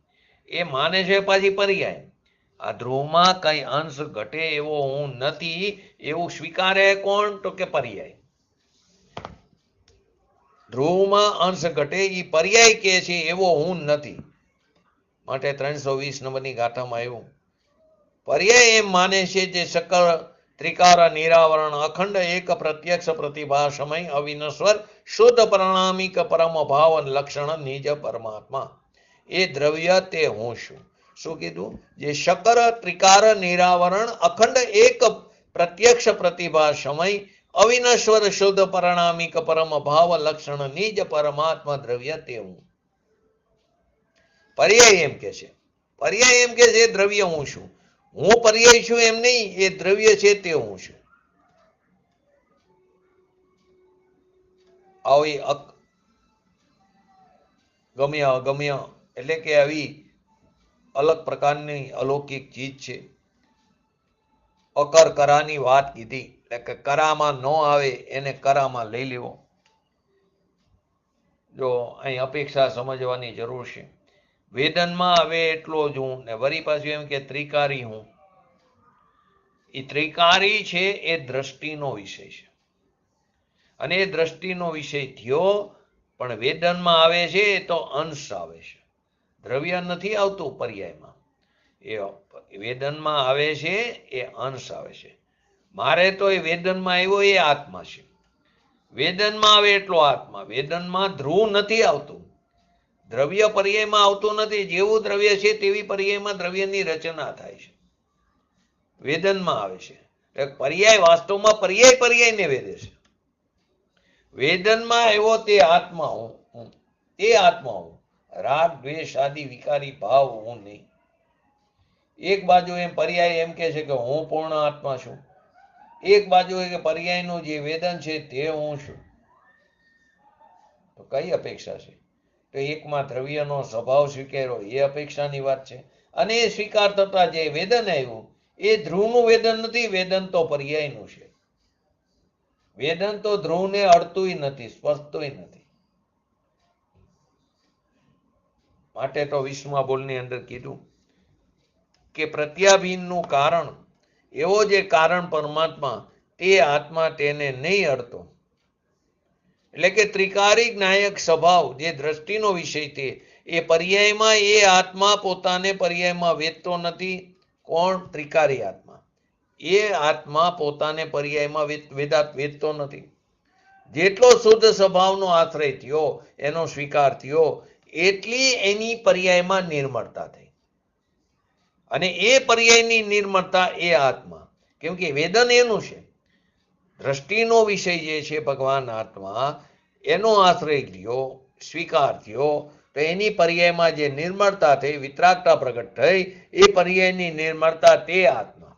એ માને છે પાછી પર્યાય. આ ધ્રુવમાં કંઈ અંશ ઘટે એવો હું નથી એવું સ્વીકારે કોણ? તો કે પર્યાય. ધ્રુવમાં અંશ ઘટે એ પર્યાય કે છે એવો હું નથી. માટે 320 નંબરની ગાથામાં આવ્યું, પર્યાય એમ માને છે જે સકળ ત્રિકાર નિરાવરણ અખંડ એક પ્રત્યક્ષ પ્રતિભા સમય અવિનશ્વર શુદ્ધ પરિણામિક પરમ ભાવ લક્ષણ નિજ પરમાત્મા, એ દ્રવ્ય તે હું છું. શું કીધું? જે શકર ત્રિકાર નિરાવરણ અખંડ એક પ્રત્યક્ષ પ્રતિભા સમય અવિનશ્વર શુદ્ધ પરિણામિક પરમ ભાવ લક્ષણ નિજ પરમાત્મા દ્રવ્ય તે હું. પર્યાય એમ કે છે, પર્યાય એમ કે છે દ્રવ્ય હું છું. હું પર્યાય છું એમ નહીં, એ દ્રવ્ય છે તે હું છું. આવી ગમ્ય એટલે કે આવી અલગ પ્રકારની અલૌકિક ચીજ છે. અકર કરાની વાત કીધી, એટલે કે કરામાં ન આવે એને કરામાં લઈ લેવો. જો અહીં અપેક્ષા સમજવાની જરૂર છે. વેદનમાં આવે એટલો જ હું, ને વળી પાછું એમ કે ત્રિકારી હું. એ ત્રિકારી છે એ દ્રષ્ટિનો વિષય છે, અને એ દ્રષ્ટિનો વિષય થયો, પણ વેદનમાં આવે છે તો અંશ આવે છે, દ્રવ્ય નથી આવતું પર્યાયમાં. એ વેદનમાં આવે છે એ અંશ આવે છે. મારે તો એ વેદનમાં આવ્યો એ આત્મા છે. વેદનમાં આવે એટલો આત્મા. વેદનમાં ધ્રુવ નથી આવતું, દ્રવ્ય પર્યાયમાં આવતું નથી. જેવું દ્રવ્ય છે તેવી પર્યાયમાં દ્રવ્યની રચના થાય છે, વેદનમાં આવે છે. પર્યાય વાસ્તવમાં પર્યાયને વેદે છે. વેદનમાં આવ્યો તે આત્મા હું, તે આત્મા હું. રાગ દ્વેષ આદિ વિકારી ભાવ હું નહીં. એક બાજુ એમ પર્યાય એમ કે છે કે હું પૂર્ણ આત્મા છું, એક બાજુ કે પર્યાયનું જે વેદન છે તે હું છું. તો કઈ અપેક્ષા છે? તો એકમાં દ્રવ્યનો સ્વભાવ સ્વીકાર્યો એ અપેક્ષાની વાત છે, અને એ સ્વીકાર થતા જે વેદન આવ્યું એ ધ્રુવનું વેદન નથી, વેદન તો પર્યાયનું છે. વેદન તો ધ્રુવને અડતુંય નથી, સ્પર્શતુંય નથી. માટે તો 20મા બોલની અંદર કીધું કે પ્રત્યાભિન્નનું કારણ, એવો જે કારણ પરમાત્મા, તે આત્મા તેને નહીં અડતો. એટલે કે ત્રિકારી જ્ઞાયક સ્વભાવ જે દ્રષ્ટિનો વિષય છે, એ પર્યાયમાં એ આત્મા પોતાને પર્યાયમાં વેદતો નથી. કોણ? ત્રિકારી આત્મા. એ આત્મા પોતાને પર્યાયમાં વેદતો નથી. જેટલો શુદ્ધ સ્વભાવનો આશ્રય થયો, એનો સ્વીકાર થયો, એટલી એની પર્યાયમાં નિર્મળતા થઈ. અને એ પર્યાયની નિર્મળતા એ આત્મા, કેમ કે વેદન એનું છે. દ્રષ્ટિનો વિષય જે છે ભગવાન આત્મા, એનો આશ્રય થયો, સ્વીકાર થયો, તો એની પર્યાયમાં જે નિર્મળતા થઈ, વિતરાગતા પ્રગટ થઈ, એ પર્યાયની નિર્મળતા તે આત્મા.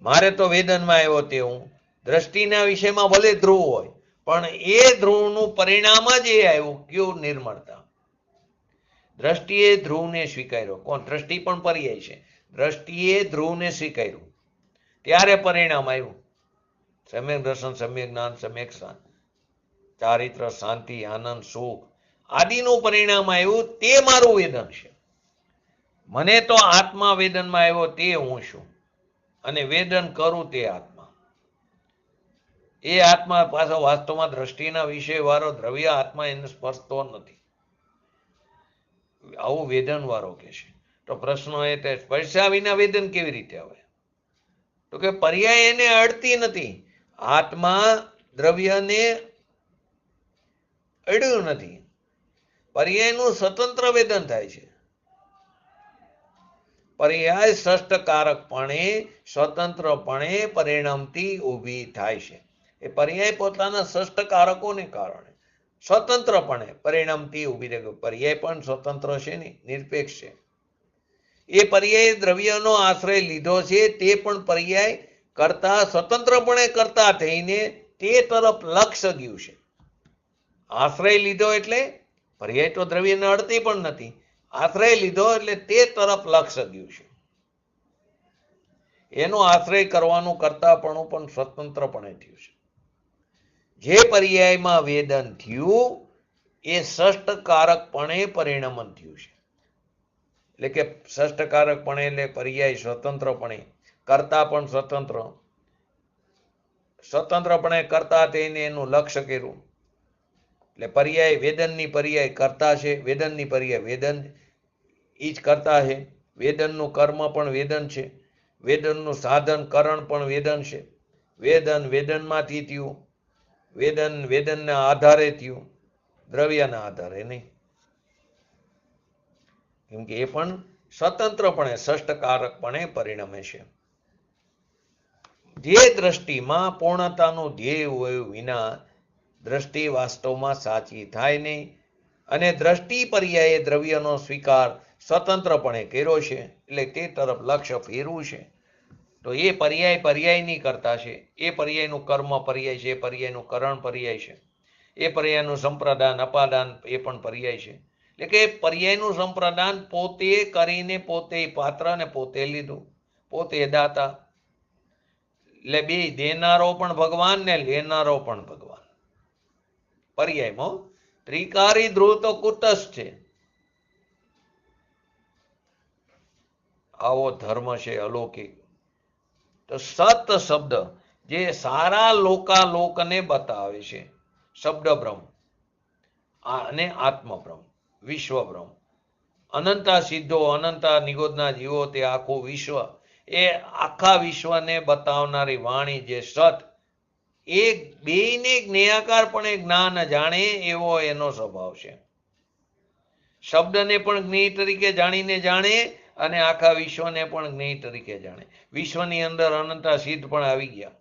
મારે તો વેદનમાં આવ્યો તે હું. દ્રષ્ટિના વિષયમાં ભલે ધ્રુવ હોય, પણ એ ધ્રુવનું પરિણામ જ એ આવ્યું, કયું? નિર્મળતા. દ્રષ્ટિએ ધ્રુવને સ્વીકાર્યો. કોણ? દ્રષ્ટિ પણ પર્યાય છે. દ્રષ્ટિએ ધ્રુવને સ્વીકાર્યું, ત્યારે પરિણામ આવ્યું. સમ્યક દર્શન, સમ્યક જ્ઞાન, સમ્યક ચારિત્ર, શાંતિ, આનંદ, સુખ આદિનું પરિણામ આવ્યું. તે મારું વેદન છે. મને તો આત્મા વેદનમાં આવ્યો તે હું છું, અને વેદન કરું તે આત્મા. એ આત્મા પાછો વાસ્તવમાં દ્રષ્ટિના વિષય વાળો દ્રવ્ય આત્મા એને સ્પર્શતો નથી. આવું વેદન વાળો કે છે. તો પ્રશ્ન એ તે સ્પર્શ્યા વિના વેદન કેવી રીતે આવે? તો કે પર્યાય એને અડતી નથી. આત્મા દ્રવ્યને અડ્યું નથી. પર્યાયનું સ્વતંત્ર વેદન થાય છે. પર્યાય ષષ્ઠકારકપણે સ્વતંત્રપણે પરિણામથી ઊભી થાય છે. એ પર્યાય પોતાના ષષ્ઠકારકોને કારણે સ્વતંત્રપણે પરિણામથી ઊભી રહે. પર્યાય પણ સ્વતંત્ર છે ને, નિરપેક્ષ છે. એ પર્યાય દ્રવ્યનો આશ્રય લીધો છે, તે પણ પર્યાય કરતા સ્વતંત્રપણે કરતા થઈને તે તરફ લક્ષ ગયું છે. આશ્રય લીધો એટલે પર્યાય તો દ્રવ્યને અડતી પણ નથી. આશ્રય લીધો એટલે તે તરફ લક્ષ્ય ગયું છે. એનો આશ્રય કરવાનું કરતાપણું પણ સ્વતંત્રપણે થયું છે. જે પર્યાયમાં વેદન થયું એ ષષ્ઠકારકપણે પરિણમન થયું છે. એટલે કે ષષ્ઠકારકપણે એટલે પર્યાય સ્વતંત્રપણે, કરતા પણ સ્વતંત્રપણે કરતા થઈને એનું લક્ષ્ય કર્યું. એટલે પર્યાય વેદનની પર્યાય કરતા છે, વેદનની પર્યાય વેદન ઈ જ કરતા છે. વેદનનું કર્મ પણ વેદન છે, વેદનનું સાધન કરણ પણ વેદન છે. વેદન વેદનમાંથી થયું, વેદન વેદનના આધારે થયું, દ્રવ્યના આધારે નહીં. કેમ કે એ પણ સ્વતંત્રપણે ષષ્ઠકારકપણે પરિણમે છે. જે દ્રષ્ટિમાં પૂર્ણતાનું ધ્યેય હોય વિના દ્રષ્ટિ વાસ્તવમાં સાચી થાય નહીં. અને દ્રષ્ટિ પર્યાયે દ્રવ્યનો સ્વીકાર સ્વતંત્રપણે કર્યો છે, એટલે તે તરફ લક્ષ્ય ફેરવું છે. તો એ પર્યાય પર્યાયની કરતા છે, એ પર્યાયનું કર્મ પર્યાય છે, એ પર્યાયનું કરણ પર્યાય છે, એ પર્યાયનું સંપ્રદાન અપાદાન એ પણ પર્યાય છે. એટલે કે પર્યાયનું સંપ્રદાન પોતે કરીને પોતે પાત્ર ને પોતે લીધું, પોતે દાતા. એટલે બે દેનારો પણ ભગવાન ને લેનારો પણ ભગવાન. પર્યાયમાં ત્રિકારી ધ્રુવ તો કુટસ્થ છે. આવો ધર્મ છે અલૌકિક. તો સત શબ્દ જે સારા લોકાલોકને બતાવે છે, શબ્દ બ્રહ્મ અને આત્મબ્રહ્મ, વિશ્વબ્રહ્મ, અનંતા સિદ્ધો અનંતા નિગોદના જીવો, તે આખું વિશ્વ, એ આખા વિશ્વને બતાવનારી વાણી જે સત, એ બેયને જ્ઞેયાકારપણે જ્ઞાન જાણે એવો એનો સ્વભાવ છે. શબ્દને પણ જ્ઞેય તરીકે જાણીને જાણે અને આખા વિશ્વને પણ જ્ઞેય તરીકે જાણે. વિશ્વની અંદર અનંતા સિદ્ધ પણ આવી ગયા,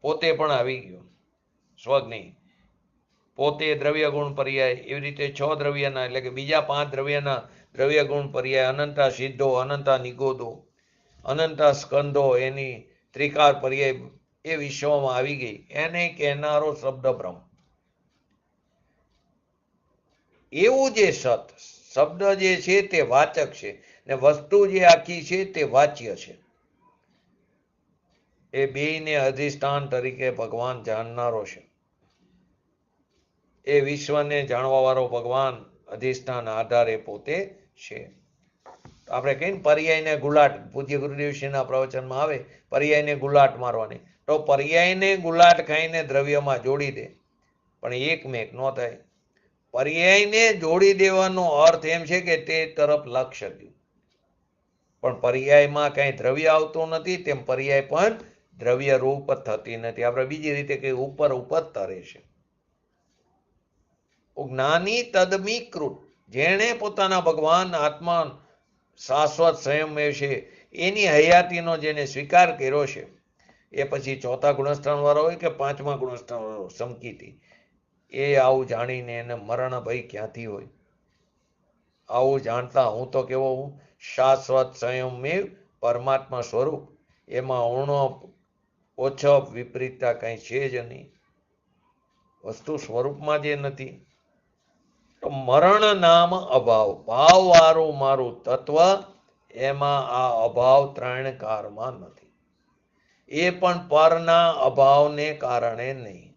પોતે પણ આવી ગયો સ્વજ્ઞેય. પોતે દ્રવ્ય ગુણ પર્યાય, એવી રીતે 6 દ્રવ્યના એટલે કે બીજા 5 દ્રવ્યના દ્રવ્ય ગુણ પર્યાય, અનંતા સિદ્ધો, અનંતા નિગોદો, અનંતા સ્કંદો, એની ત્રિકાર પર્યાય એ વિશ્વમાં આવી ગઈ. એને કહેનારો શબ્દ બ્રહ્મ. એવું જે સત શબ્દ જે છે તે વાચક છે, ને વસ્તુ જે આખી છે તે વાચ્ય છે. એ બેયને અધિષ્ઠાન તરીકે ભગવાન જાણનારો છે. એ વિશ્વને જાણવા વાળો ભગવાન અધિષ્ઠાન આધારે પોતે છે. આપણે કહીએ ને પર્યાયને ગુલાટ, પૂજ્ય ગુરુદેવશ્રીના પ્રવચનમાં આવે પર્યાયને ગુલાટ મારવાની. તો પર્યાયને ગુલાટ ખાઈને દ્રવ્યમાં જોડી દે, પણ એકમેક ન થાય. પર્યાયને જોડી દેવાનો અર્થ એમ છે કે તે તરફ લક્ષ્ય દઉં. પણ પર્યાયમાં કઈ દ્રવ્ય આવતું નથી, તેમ પર્યાય પણ દ્રવ્ય રૂપ થતી નથી. આપણે બીજી રીતે કઈ ઉપર ઉપર તરે છે. જ્ઞાની તદમીકૃત, જેણે પોતાના ભગવાન આત્મા શાશ્વત સ્વયંમેવ છે એની હયાતીનો જેને સ્વીકાર કર્યો છે, એ પછી 4થા ગુણસ્થાન વાળો હોય કે 5મા ગુણસ્થાન વાળો સમકીતી, એ આવું જાણીને એને મરણ ભય ક્યાંથી હોય? આવું જાણતા હું તો કેવો હું શાશ્વત સ્વયંમેવ પરમાત્મા સ્વરૂપ, એમાં ઊણો ઓછો વિપરીતતા કઈ છે જ નહીં. વસ્તુ સ્વરૂપમાં જે નથી. તો મરણ નામ અભાવ, ભાવવાળું મારું તત્વ, એમાં આ અભાવ ત્રણકારમાં નથી. એ પણ પરના અભાવને કારણે નહીં.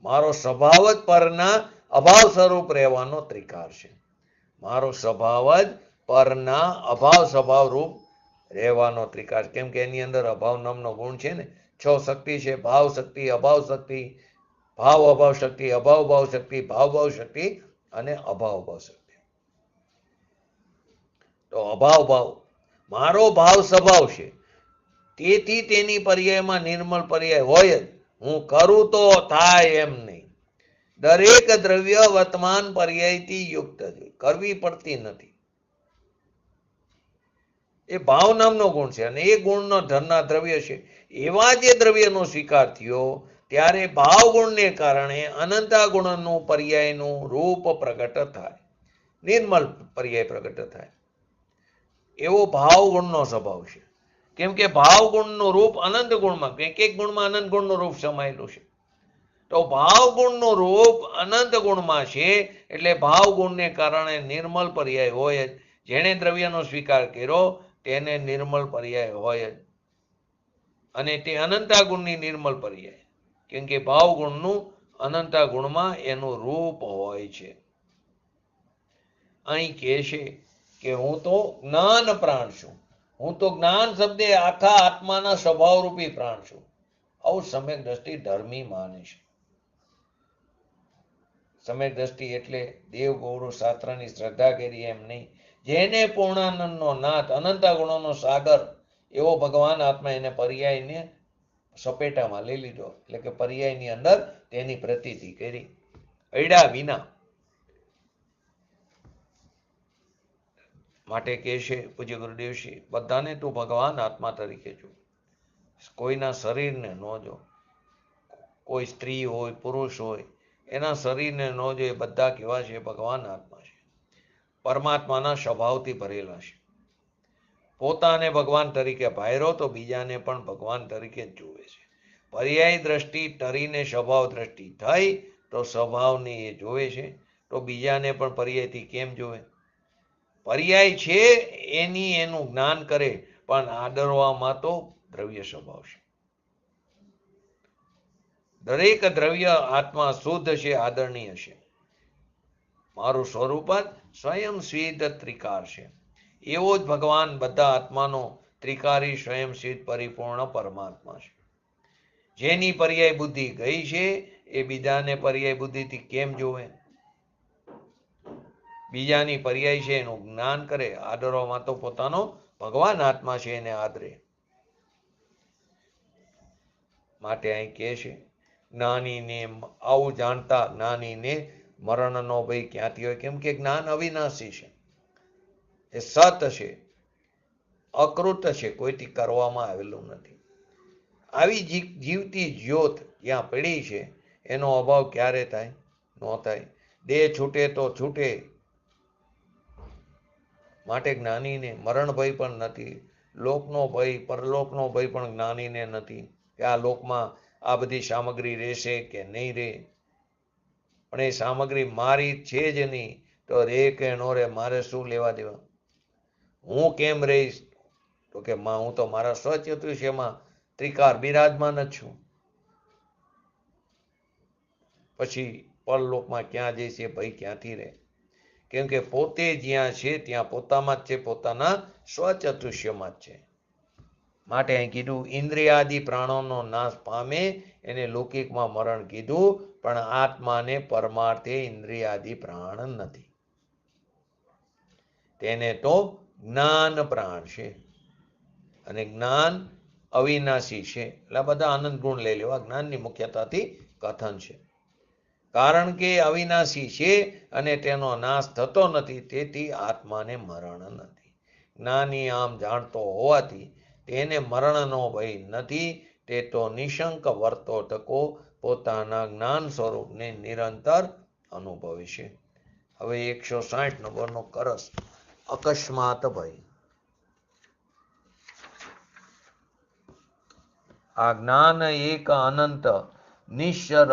મારો સ્વભાવ જ પરના અભાવ સ્વરૂપ રહેવાનો ત્રિકાર છે. મારો સ્વભાવ જ પરના અભાવ સ્વભાવ રૂપ રહેવાનો ત્રિકાર. કેમ કે એની અંદર અભાવ નામનો ગુણ છે ને. 6 શક્તિ છે, ભાવ શક્તિ, અભાવ શક્તિ, ભાવ અભાવ શક્તિ, અભાવ ભાવ શક્તિ, ભાવ ભાવ શક્તિ અને અભાવ ભાવ શક્તિ. તો અભાવ ભાવ મારો ભાવ સ્વભાવ છે, તેથી તેની પર્યાયમાં નિર્મળ પર્યાય હોય જ. હું કરું તો થાય એમ નહીં. દરેક દ્રવ્ય વર્તમાન પર્યાયથી યુક્ત છે, કરવી પડતી નથી. એ ભાવ નામનો ગુણ છે અને એ ગુણનો ધરના દ્રવ્ય છે. એવા જે દ્રવ્યનો સ્વીકાર થયો ત્યારે ભાવ ગુણને કારણે અનંતા ગુણનું પર્યાયનું રૂપ પ્રગટ થાય, નિર્મલ પર્યાય પ્રગટ થાય. એવો ભાવ ગુણનો સ્વભાવ છે. કેમ કે ભાવ ગુણનું રૂપ અનંત ગુણમાં, એક એક ગુણમાં અનંત ગુણનું રૂપ સમાયેલું છે. તો તો ભાવ ગુણનું રૂપ અનંત ગુણમાં છે, એટલે ભાવ ગુણને કારણે નિર્મલ પર્યાય હોય જ. જેણે દ્રવ્યનો સ્વીકાર કર્યો તેને નિર્મલ પર્યાય હોય જ, અને તે અનંતા ગુણની નિર્મલ પર્યાય, કેમ કે ભાવ ગુણનું અનંતા ગુણમાં એનું રૂપ હોય છે. અહીં કહે છે કે હું તો જ્ઞાન પ્રાણ છું, હું તો જ્ઞાન શબ્દે આખા આત્માના સ્વભાવરૂપી પ્રાણ છું. આવું સમ્યક દ્રષ્ટિ ધર્મી માને છે. સમ્યક દ્રષ્ટિ એટલે દેવ ગૌરવ શાસ્ત્રની શ્રદ્ધા કરી એમ નહીં. જેને પૂર્ણાનંદનો નાથ, અનંતા ગુણોનો સાગર એવો ભગવાન આત્મા, એને પર્યાયને સપેટામાં લઈ લીધો, એટલે કે પર્યાયની અંદર તેની પ્રતીતિ કરી અડ્યા વિના. માટે કહે છે પૂજ્ય ગુરુદેવશ્રી, બધાને તું ભગવાન આત્મા તરીકે જો, કોઈના શરીરને ન જો. કોઈ સ્ત્રી હોય પુરુષ હોય એના શરીરને ન જો. એ બધા કેવા છે? ભગવાન આત્મા છે, પરમાત્માના સ્વભાવથી ભરેલા છે. પોતાને ભગવાન તરીકે ભાયરો તો બીજાને પણ ભગવાન તરીકે જ જુએ છે. પર્યાય દ્રષ્ટિ ટરીને સ્વભાવ દ્રષ્ટિ થઈ તો સ્વભાવને એ જોવે છે, તો બીજાને પણ પર્યાયથી કેમ જોવે? પર્યાય છે એનું જ્ઞાન કરે, પણ આદરવામાં તો દ્રવ્ય સ્વભાવ છે. દરેક દ્રવ્ય આત્મા શુદ્ધ છે, આદરણીય છે. મારું સ્વરૂપ જ સ્વયં સિદ્ધ ત્રિકાર છે. એવો જ ભગવાન બધા આત્માનો ત્રિકારી સ્વયં સિદ્ધ પરિપૂર્ણ પરમાત્મા છે. જેની પર્યાય બુદ્ધિ ગઈ છે એ બીજાને પર્યાય બુદ્ધિથી કેમ જોવે? બીજાની પર્યાય છે એનું જ્ઞાન કરે, આદરવામાં તો પોતાનો ભગવાન આત્મા છે એને આદરે. માટે અહીં કહે છે, જ્ઞાનીને આવું જાણતા જ્ઞાનીને મરણનો ભય ક્યાંથી હોય? કેમ કે જ્ઞાન અવિનાશી છે, એ સત છે, અકૃત છે, કોઈથી કરવામાં આવેલું નથી. આવી જીવતી જ્યોત જ્યાં પડી છે એનો અભાવ ક્યારે થાય? ન થાય. દેહ છૂટે તો છૂટે. માટે જ્ઞાનીને મરણ ભય પણ નથી, લોકનો ભય, પરલોકનો ભય પણ જ્ઞાનીને નથી કે આ લોકમાં આ બધી સામગ્રી રહેશે કે નહીં રહે. પણ એ સામગ્રી મારી છે જ નહીં, તો રે કે નો રે મારે શું લેવા દેવા? હું કેમ રહીશ? તો કે હું તો મારા સ્વચતુષ્યમાં ત્રિકાર બિરાજમાન જ છું. પછી પરલોકમાં ક્યાં જઈશ એ ભય ક્યાંથી રહે? કેમ કે પોતે જ્યાં છે ત્યાં પોતામાં જ છે, પોતાના સ્વચતુષ્યમાં જ છે. માટે અહીં કીધું ઇન્દ્રિયાદિ પ્રાણોનો નાશ પામે એને લૌકિકમાં મરણ કીધું, પણ આત્માને પરમાર્થે ઇન્દ્રિયાદિ પ્રાણ નથી. તેને તો જ્ઞાન પ્રાણ છે, અને જ્ઞાન અવિનાશી છે. એટલે બધા આનંદ ગુણ લઈ લેવા, જ્ઞાનની મુખ્યતાથી કથન છે. કારણ કે અવિનાશી છે અને તેનો નાશ થતો નથી, તેથી આત્માને મરણ નથી. જ્ઞાની આમ જાણતો હોવાથી તેને મરણનો ભય નથી. તે તો નિશંક વર્તો ટકો પોતાના જ્ઞાન સ્વરૂપને નિરંતર અનુભવે છે. હવે 160 નંબરનો કરસ, અકસ્માત ભય. આ જ્ઞાન એક અનંત નિશ્ચર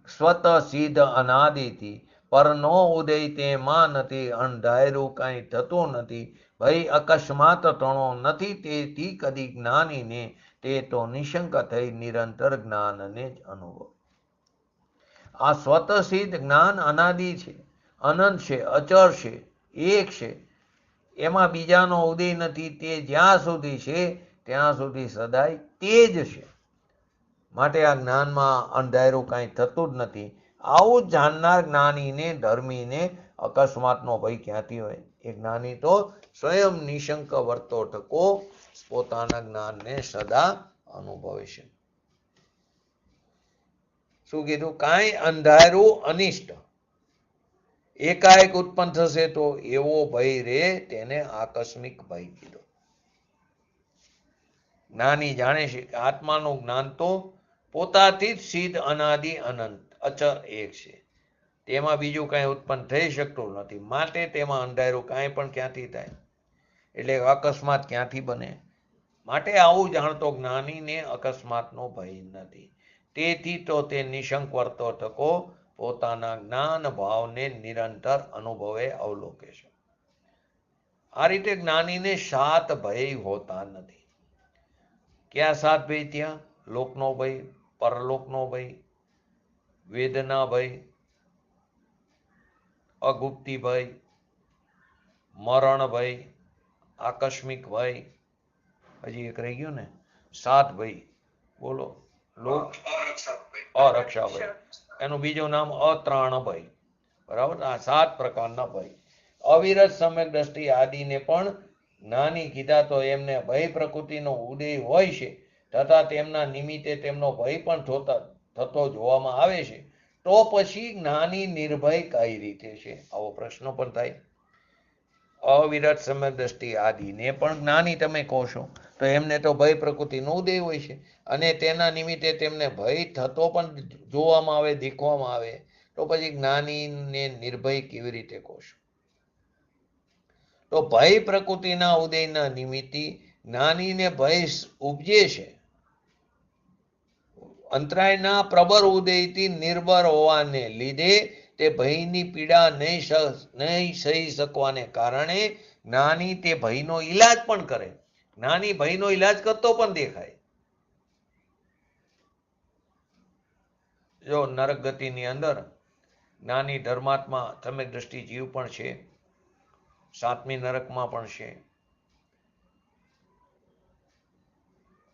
સ્વત સિદ્ધ અનાદિથી પરનો ઉદય તેમાં નથી, અણધાર્યું કાંઈ થતું નથી. ભય અકસ્માત તણો નથી, તેથી કદી જ્ઞાનીને તે તો નિશંક થઈ નિરંતર જ્ઞાનને જ અનુભવ. આ સ્વત સિદ્ધ જ્ઞાન અનાદિ છે, અનંત છે, અચર છે, એક છે. એમાં બીજાનો ઉદય નથી. તે જ્યાં સુધી છે ત્યાં સુધી સદાય તે જ છે. માટે આ જ્ઞાનમાં અંધારું કાંઈ થતું જ નથી. આવું જ જાણનાર જ્ઞાનીને, ધર્મીને અકસ્માતનો ભય ક્યાંથી હોય? એ જ્ઞાની તો સ્વયં નિશંક વર્તો ટકો પોતાના જ્ઞાનને સદા અનુભવે છે. શું કીધું? કાંઈ અંધારું અનિષ્ટ એકાએક ઉત્પન્ન થશે તો એવો ભય રે, તેને આકસ્મિક ભય કીધો. જ્ઞાની જાણે છે કે આત્માનું જ્ઞાન તો પોતાથી જ સિદ્ધ અનાદિ અનંત અચર એક છે. તેમાં બીજું કાંઈ ઉત્પન્ન થઈ શકતું નથી. માટે તેમાં અંધારું કાંઈ પણ ક્યાંથી થાય? એટલે અકસ્માત ક્યાંથી બને? માટે આવું જાણતો જ્ઞાનીને અકસ્માતનો ભય નથી. તેથી તો તે નિશંક વર્તો થકો પોતાના જ્ઞાન ભાવને નિરંતર અનુભવે અવલોકે છે. આ રીતે જ્ઞાનીને સાત ભય હોતા નથી. ક્યાં સાત ભય? ત્યાં લોકનો ભય, પરલોકનો ભય, વેદના ભય, અગુપ્તી ભય, મરણ ભય, આકસ્મિક ભય, હજી એક રહી ગયું ને, સાત ભય. બોલો. લોક અરક્ષા ભય, એનું બીજું નામ અત્રાણ ભય. બરાબર. આ સાત પ્રકારના ભય. અવિરત સમ્યક દ્રષ્ટિ આદિને પણ જ્ઞાની કીધા તો એમને ભય પ્રકૃતિનો ઉદય હોય છે, તથા તેમના નિમિત્તે તેમનો ભય પણ થતો જોવામાં આવે છે. તો પછી જ્ઞાની નિર્ભય કઈ રીતે છે? આવો પ્રશ્ન પણ થાય. અવિરત સમ્યક દ્રષ્ટિ આદિને પણ જ્ઞાની તમે કહો છો, તો એમને તો ભય પ્રકૃતિનો ઉદય હોય છે, અને તેના નિમિત્તે તેમને ભય થતો પણ જોવામાં આવે, દેખવામાં આવે, તો પછી જ્ઞાનીને નિર્ભય કેવી રીતે કહો છો? તો ભય પ્રકૃતિના ઉદયના નિમિત્તે જ્ઞાનીને ભય ઉપજે છે. અંતરાયના પ્રબળ ઉદયથી નિર્ભર હોવાને લીધે તે ભયની પીડા નહીં સહી શકવાને કારણે જ્ઞાની તે ભયનો ઈલાજ પણ કરે. જ્ઞાની ભયનો ઈલાજ કરતો પણ દેખાય. જો નરક ગતિની અંદર જ્ઞાની ધર્માત્મા સમ્યક દ્રષ્ટિ જીવ પણ છે, સાતમી નરકમાં પણ છે.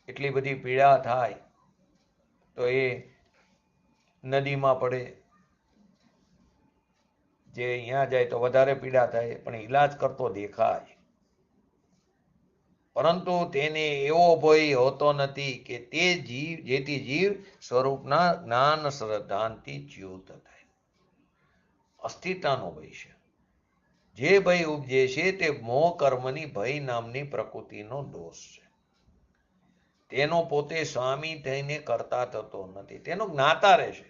એટલી બધી પીડા થાય તો એ નદીમાં પડે, જે અહીંયા જાય તો વધારે પીડા થાય, પણ ઈલાજ કરતો દેખાય. પરંતુ તેને એવો ભય હોતો નથી કે તે જીવ, જેથી જીવ સ્વરૂપના જ્ઞાન શ્રદ્ધાંતિ ચ્યુત થાય. અસ્થિરતાનો ભય છે. જે ભય ઉપજે છે તે મોહ કર્મની ભય નામની પ્રકૃતિનો દોષ છે. તેનો પોતે સ્વામી થઈને કરતા થતો નથી, તેનો જ્ઞાતા રહેશે,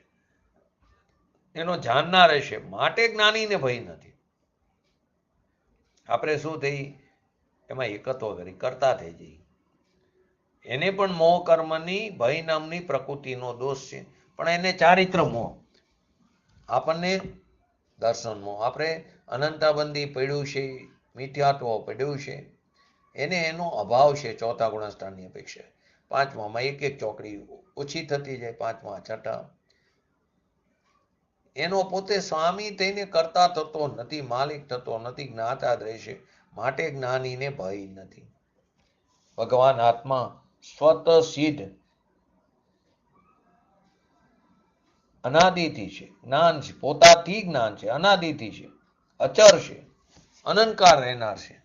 એનો જાણનાર રહેશે, માટે જ્ઞાનીને ભય નથી. આપણે શું થઈ? એમાં એકત્વ કરી કરતા થઈ જઈએ. એને પણ મોહ કર્મની ભય નામની પ્રકૃતિનો દોષ છે, પણ એને ચારિત્ર મોહ, આપણને દર્શન મોહ, આપણે અનંતાબંધી પડ્યું છે, મિથ્યાત્વ પડ્યું છે, એને એનો અભાવ છે. ચોથા ગુણસ્થાનની અપેક્ષા પાંચમામાં એક એક ચોકડી ઓછી થતી જાય, પાંચમા છઠ્ઠા. એનો પોતે સ્વામી થઈને કરતા થતો નથી, માલિક થતો નથી, જ્ઞાતા જ રહેશે, માટે જ્ઞાનીને ભય નથી. ભગવાન આત્મા સ્વત સિદ્ધ અનાદિથી છે, જ્ઞાન છે, પોતાથી જ્ઞાન છે, અનાદિથી છે, અચર છે, અનંતકાળ રહેનાર છે,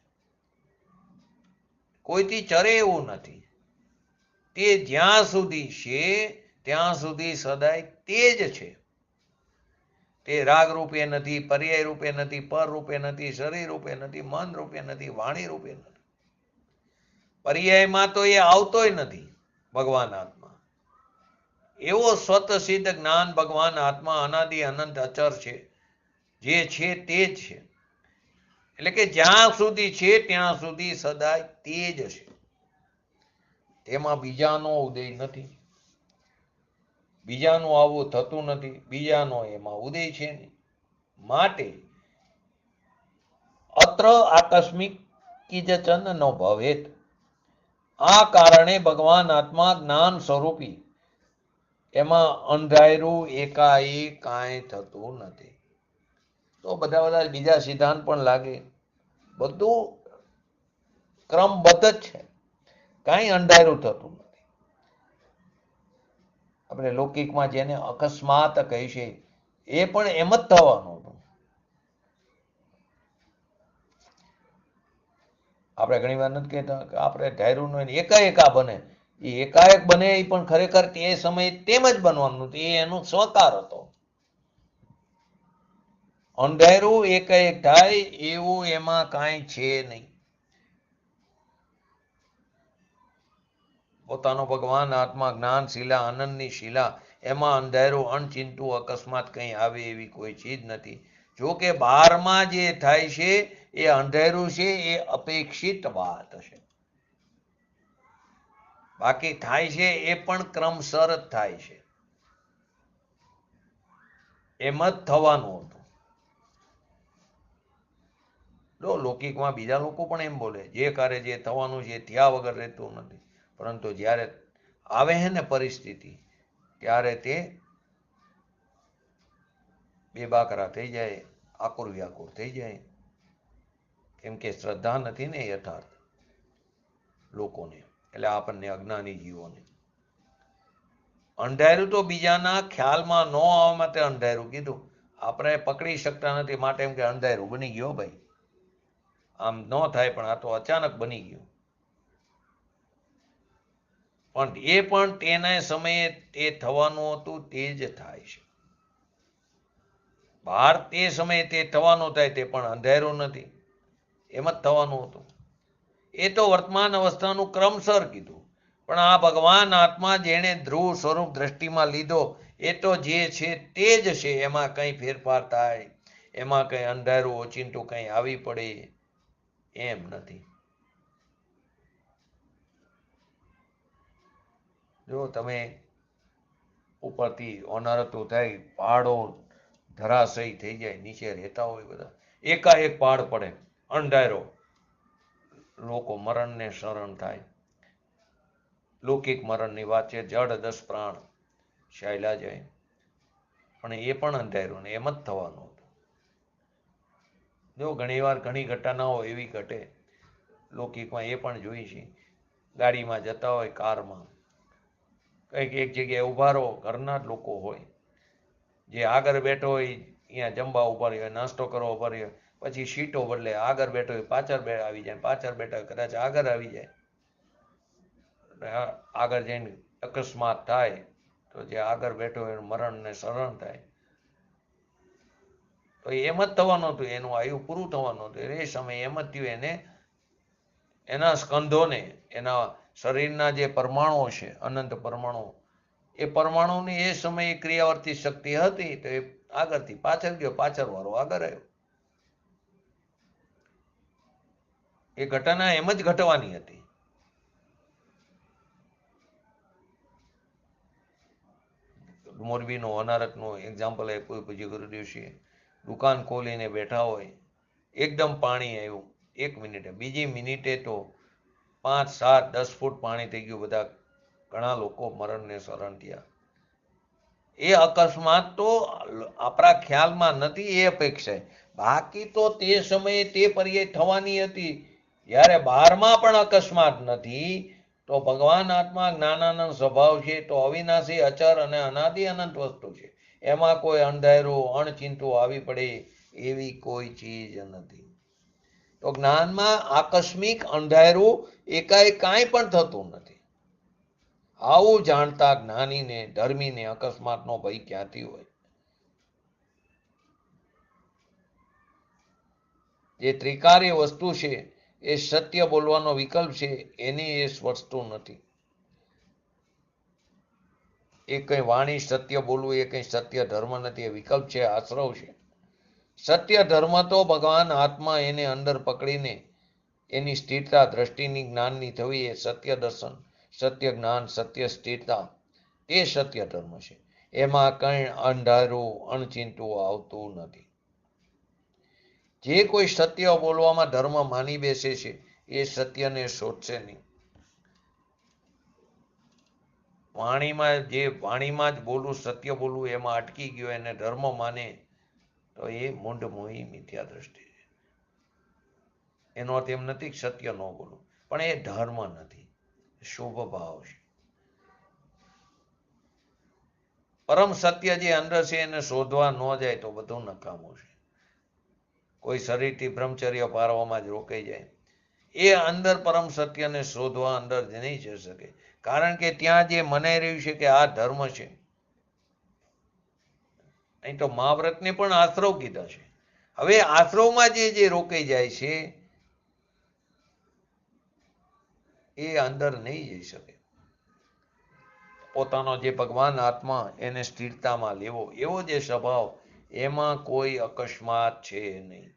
કોઈથી ચરે એવું નથી. તે જ્યાં સુધી છે ત્યાં સુધી સદાય તે જ છે. તે રાગ રૂપે નથી, પર્યાય રૂપે નથી, પર રૂપે નથી, શરીર રૂપે નથી, મન રૂપે નથી, વાણી રૂપે નથી. પર્યાયમાં તો એ આવતોય નથી. ભગવાન આત્મા એવો સ્વતસિદ્ધ જ્ઞાન ભગવાન આત્મા અનાદિ અનંત અચર છે, જે છે તે જ છે. એટલે કે જ્યાં સુધી છે ત્યાં સુધી સદાય તે જ છે. તેમાં બીજાનો ઉદય નથી, બીજાનું આવું થતું નથી, બીજાનો એમાં ઉદય છે નહીં. માટે અત્ર આકસ્મિક કિંચન ન ભવેત. આ કારણે ભગવાન આત્મા જ્ઞાન સ્વરૂપી, એમાં અંધાયરું એકાએક કાંઈ થતું નથી. તો બધા બીજા સિદ્ધાંત પણ લાગે, બધું ક્રમબદ્ધ જ છે, કાંઈ અંધાયરું થતું નથી. આપણે લૌકિકમાં જેને અકસ્માત કહી છે, એ પણ એમ જ થવાનું હતું. આપણે ઘણી વાર નથી કહેતા કે આપણે ધાર્યું નહીં, એકાએકા બને. એ એકાએક બને એ પણ ખરેખર તે સમયે તેમ જ બનવાનું હતું, એ એનો સ્વકાર હતો. અંધારું એકાએક થાય એવું એમાં કાંઈ છે નહીં. પોતાનો ભગવાન આત્મા જ્ઞાન શિલા, આનંદની શિલા, એમાં અંધારું અણચિંતું અકસ્માત કંઈ આવે એવી કોઈ ચીજ નથી. જો કે બહારમાં જે થાય છે એ અંધારું છે, એ અપેક્ષિત વાત છે. બાકી થાય છે એ પણ ક્રમસર જ થાય છે. એમ જ થવાનું હતું. લૌકિકમાં બીજા લોકો પણ એમ બોલે, જે કાર્ય જે થવાનું છે એ થયા વગર રહેતું નથી. પરંતુ જ્યારે આવે છે ને પરિસ્થિતિ, ત્યારે તે બેબાકરા થઈ જાય, આકુર વ્યાકુર થઈ જાય. કેમ કે શ્રદ્ધા નથી ને યથાર્થ લોકોને, એટલે આપણને અજ્ઞાની જીવોને. અંધારું તો બીજાના ખ્યાલમાં ન આવવા માટે અંધારું કીધું. આપણે પકડી શકતા નથી માટે એમ કે અંધારું બની ગયો ભાઈ, આમ ન થાય પણ આ તો અચાનક બની ગયું. પણ એ પણ તેના સમયે તે થવાનું હતું તે જ થાય છે. બહાર તે સમયે તે થવાનું થાય તે પણ અંધારું નથી, એમ જ થવાનું હતું. એ તો વર્તમાન અવસ્થાનું ક્રમસર કીધું. પણ આ ભગવાન આત્મા જેણે ધ્રુવ સ્વરૂપ દ્રષ્ટિમાં લીધો એ તો જે છે તે જ છે. એમાં કંઈ ફેરફાર થાય, એમાં કંઈ અંધારું ઓચિંતું કંઈ આવી પડે એમ નથી. જો તમે ઉપરથી ઓનારતું થાય, પહાડો ધરાશયી થઈ જાય, નીચે રહેતા હોય બધા, એકાએક પહાડ પડે, અંધારો, લોકો મરણને શરણ થાય. લૌકિક મરણની વાત છે, જડ 10 પ્રાણ ચાલ્યા જાય, પણ એ પણ અંધારું ને એમ જ થવાનું હતું. જો ઘણીવાર ઘણી ઘટનાઓ એવી ઘટે લૌકિકમાં, એ પણ જોઈ છે. ગાડીમાં જતા હોય, કારમાં કંઈક એક જગ્યાએ ઊભા રહો, ઘરના જ લોકો હોય, જે આગળ બેઠો હોય અહીંયા જમવા ઉભા રહ્યો, નાસ્તો કરવા ઉભા રહ્યો, પછી સીટો બદલે, આગળ બેઠો હોય પાછળ આવી જાય, પાછળ બેઠા હોય કદાચ આગળ આવી જાય. આગળ જઈને અકસ્માત થાય તો જે આગળ બેઠો હોય મરણને શરણ થાય. તો એમ જ થવાનું હતું, એનું આયુ પૂરું થવાનું હતું. એ સમયે એમ જ થયું. એને એના સ્કંધોને, એના શરીરના જે પરમાણુઓ છે, અનંત પરમાણુ, એ પરમાણુની એ સમયે ક્રિયાવર્તી શક્તિ હતી તો એ આગળથી પાછળ ગયો, પાછળ વાળો આગળ આવ્યો. એ ઘટના એમ જ ઘટવાની હતી. મોરબીનો હોનારતનો એક્ઝામ્પલ આપ્યું પૂજ્ય ગુરુદેવશ્રીએ. દુકાન ખોલીને બેઠા હોય, એકદમ પાણી આવ્યું 1 મિનિટે, બીજી મિનિટે તો 5, 7, 10 ફૂટ પાણી થઈ ગયું. બધા ઘણા લોકો મરણને શરણ થયા. એ અકસ્માત તો આપણા ખ્યાલમાં નથી એ અપેક્ષા, બાકી તો તે સમયે તે પર્યાય થવાની હતી. જ્યારે બહારમાં પણ અકસ્માત નથી તો ભગવાન આત્મા જ્ઞાનાનંદ સ્વભાવ છે, તો અવિનાશી, અચર અને અનાદિ અનંત વસ્તુ છે. એમાં કોઈ અંધારું અણચિંતું આવી પડે એવી કોઈ ચીજ નથી. તો જ્ઞાનમાં આકસ્મિક અંધારું એકાએક કાંઈ પણ થતું નથી. આવું જાણતા જ્ઞાનીને, ધર્મીને અકસ્માતનો ભય ક્યાંથી હોય? જે ત્રિકાર્ય વસ્તુ છે એ સત્ય બોલવાનો વિકલ્પ છે, એની એ વસ્તુ નથી. એ કંઈ વાણી સત્ય બોલવું એ કંઈ સત્ય ધર્મ નથી, એ વિકલ્પ છે, આશ્રવ છે. સત્ય ધર્મ તો ભગવાન આત્મા એને અંદર પકડીને એની સ્થિરતા દ્રષ્ટિની જ્ઞાનની થવી, એ સત્ય દર્શન, સત્ય જ્ઞાન, સત્ય સ્થિરતા, એ સત્ય ધર્મ છે. એમાં કંઈ અંધારું અણચિંતું આવતું નથી. જે કોઈ સત્ય બોલવામાં ધર્મ માની બેસે છે એ સત્યને શોધશે નહીં. વાણીમાં જ બોલવું, સત્ય બોલવું, એમાં અટકી ગયો, એને ધર્મ માને તો એ મૂંઢ મોહી મિથ્યા દ્રષ્ટિ છે. એનો અર્થ એમ નથી કે સત્ય ન બોલવું, પણ એ ધર્મ નથી, શુભ ભાવ છે. પરમ સત્ય જે અંદર છે એને શોધવા ન જાય તો બધું નકામું છે. કોઈ શરીરથી બ્રહ્મચર્ય પારવામાં જ રોકાઈ જાય, એ અંદર પરમ સત્યને શોધવા અંદર જ નહીં જઈ શકે. કારણ કે ત્યાં જે મનાઈ રહ્યું છે કે આ ધર્મ છે. અહીં તો મહાવ્રતને પણ આશ્રવ કીધા છે. હવે આશ્રવમાં જે રોકાઈ જાય છે એ અંદર નહીં જઈ શકે. પોતાનો જે ભગવાન આત્મા એને સ્થિરતામાં લેવો, એવો જે સ્વભાવ, એમાં કોઈ અકસ્માત છે નહીં.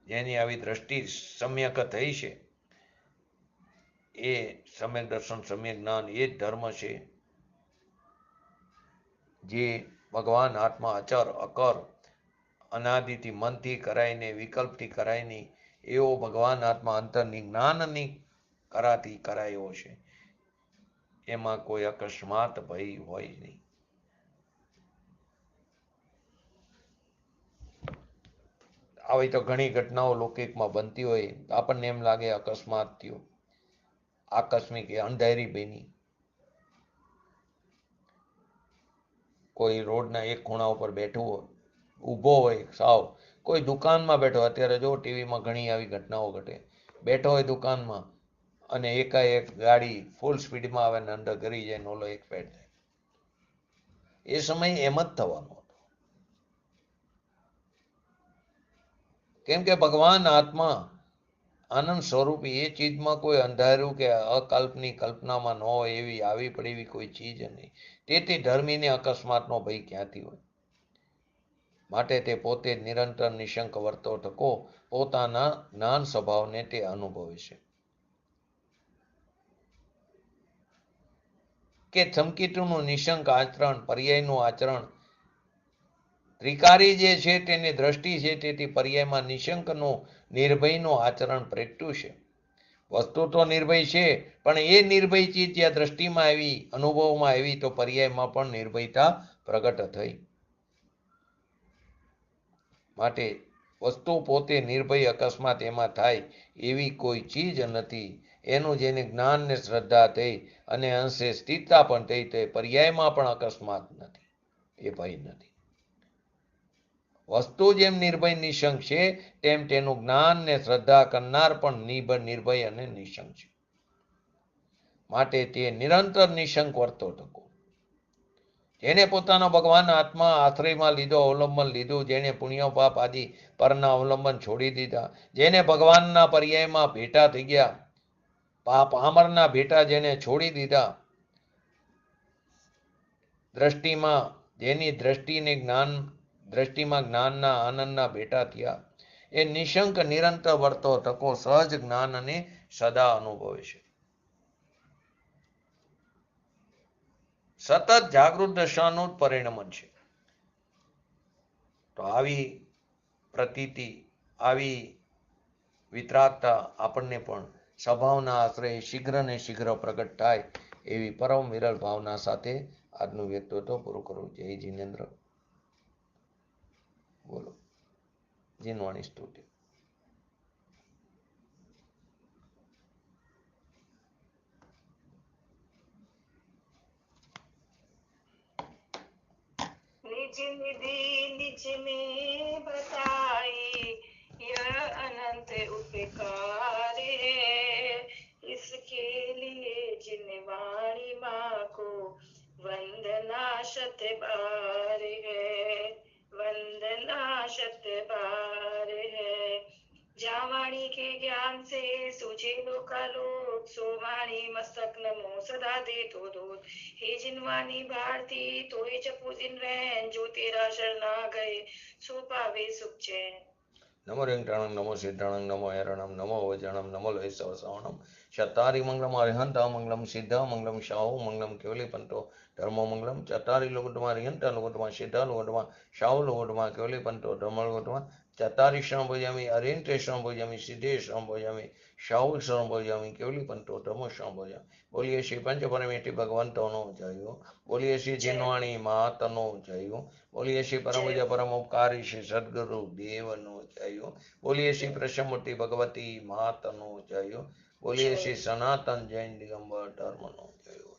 જેની આવી દ્રષ્ટિ સમ્યક થઈ છે એ સમ્યક દર્શન, સમ્યક જ્ઞાન, એ જ ધર્મ છે જે ભગવાન આત્મા અચર અકર અનાદિથી મનથી કરાઈને વિકલ્પથી કરાય એવો ભગવાન આત્મા અંતરની જ્ઞાનની કરાથી કરાયો છે. એમાં કોઈ અકસ્માત ભય હોય નહીં. આવી તો ઘણી ઘટનાઓ લૌકિકમાં બનતી હોય, આપણને એમ લાગે અકસ્માત થયો, આકસ્મિક અંધારી બની. કોઈ રોડના એક ખૂણા ઉપર બેઠું હોય, ઊભો હોય, સાવ કોઈ દુકાનમાં બેઠો, અત્યારે જો ટીવીમાં ઘણી આવી ઘટનાઓ ઘટે, બેઠો હોય દુકાનમાં અને એકાએક ગાડી ફૂલ સ્પીડમાં આવે ને અંદર ગરી જાય ને ઓલો એક્સપાયર થાય. એ સમયે એમ જ થવાનું હતું, કેમ કે ભગવાન આત્મા આનંદ સ્વરૂપી એ ચીજમાં કોઈ અંધારું કે અકાલ્પની કલ્પનામાં ન હોય એવી આવી પડેવી કોઈ ચીજ નહીં. તેથી ધર્મીને અકસ્માતનો ભય ક્યાંથી હોય? માટે તે પોતે નિરંતર નિશંક વર્તો ટકો પોતાના જ્ઞાન સ્વભાવને તે અનુભવે છે. કે ધમકીતુનું નિશંક આચરણ, પર્યાયનું આચરણ, ત્રિકારી જે છે તેની દ્રષ્ટિ છે, તેથી પર્યાયમાં નિશંકનું નિર્ભયનું આચરણ પ્રગટ્યું છે. વસ્તુ તો નિર્ભય છે, પણ એ નિર્ભય ચીજ જ્યાં દ્રષ્ટિમાં આવી, અનુભવમાં આવી, તો પર્યાયમાં પણ નિર્ભયતા પ્રગટ થઈ. માટે વસ્તુ પોતે નિર્ભય, અકસ્માત એમાં થાય એવી કોઈ ચીજ નથી. એનું જેને જ્ઞાન ને શ્રદ્ધા થઈ અને અંશે સ્થિરતા પણ થઈ, તે પર્યાયમાં પણ અકસ્માત નથી, એ ભય નથી. વસ્તુ જેમ નિર્ભય નિશંક છે, તેમ તેનું જ્ઞાન ને શ્રદ્ધા કરનાર પણ નિર્ભય અને નિશંક છે. માટે તે નિરંતર નિશંક વર્તો ટકો. જેને પોતાનો ભગવાન આત્મા આશ્રયમાં લીધો, અવલંબન લીધું, જેને પુણ્ય પાપ આદિ પરના અવલંબન છોડી દીધા, જેને ભગવાનના પર્યાયમાં ભેટા થઈ ગયા, પામરના ભેટા જેને છોડી દીધા, દ્રષ્ટિમાં જેની દ્રષ્ટિમાં જ્ઞાનના આનંદના ભેટા થયા, એ નિશંક નિરંતર વર્તો ટકો સહજ જ્ઞાનને સદા અનુભવે છે. સતત જાગૃત દશાનું પરિણમન છે. તો આવી પ્રતીતિ, આવી વિતરાગતા આપણને પણ સ્વભાવના આશ્રય શીઘ્ર ને શીઘ્ર પ્રગટ થાય એવી પરમ વિરલ ભાવના સાથે આજનું વ્યક્તિત્વ પૂરું કરું. જય જિનેન્દ્ર. બોલો. જીનવાણી સ્તુતિ. निज निधि निज में बताई, यह अनंत उपकार है. इसके लिए जिन वाणी माँ को वंदना शत बार है, वंदना शत बार है. जहाँ वाणी के ज्ञान से सूझे लोकालोक, सो वाणी मस्तक नमो सदा दे तो दूत. हे जिनवाणी भारती तोय जपू दिन रैन, जो तेरा शरणा गए सो पावे सुख चैन. नमो रिंगटाणं नमो सिद्धाणं नमो ऐरणं नमो वज्रणं नमो लयसव सवणं चत्तारि मंगलम अरिहंत मंगलम सिद्ध मंगलम शाहु मंगलम केवली पंतो धर्मो मंगलम चत्तारि लोकुटमा अरिहंत लोकुटमा सिद्ध लोकुटमा शाहु लोकुटमा केवली पंतो धर्मो लोकुटमा चत्तारि शरण भोजामि अरिहंते शरण भोजामि सिद्धे शरण भोजामि शाहु शरण भोजामि केवली पंतो धर्मो शरण भोजामि. बोलिए श्री पंच परमेष्टि भगवंतोनो जयो. बोलिए श्री जिनवाणी मातनो जयो. बोलिए श्री परम पूज्य परम उपकारी श्री सद्गुरु देवनो जयो. बोलिए श्री प्रसन्नमूर्ति भगवती मातनो जयो. बोलिए श्री सनातन जैन दिगंबर धर्मनो जयो.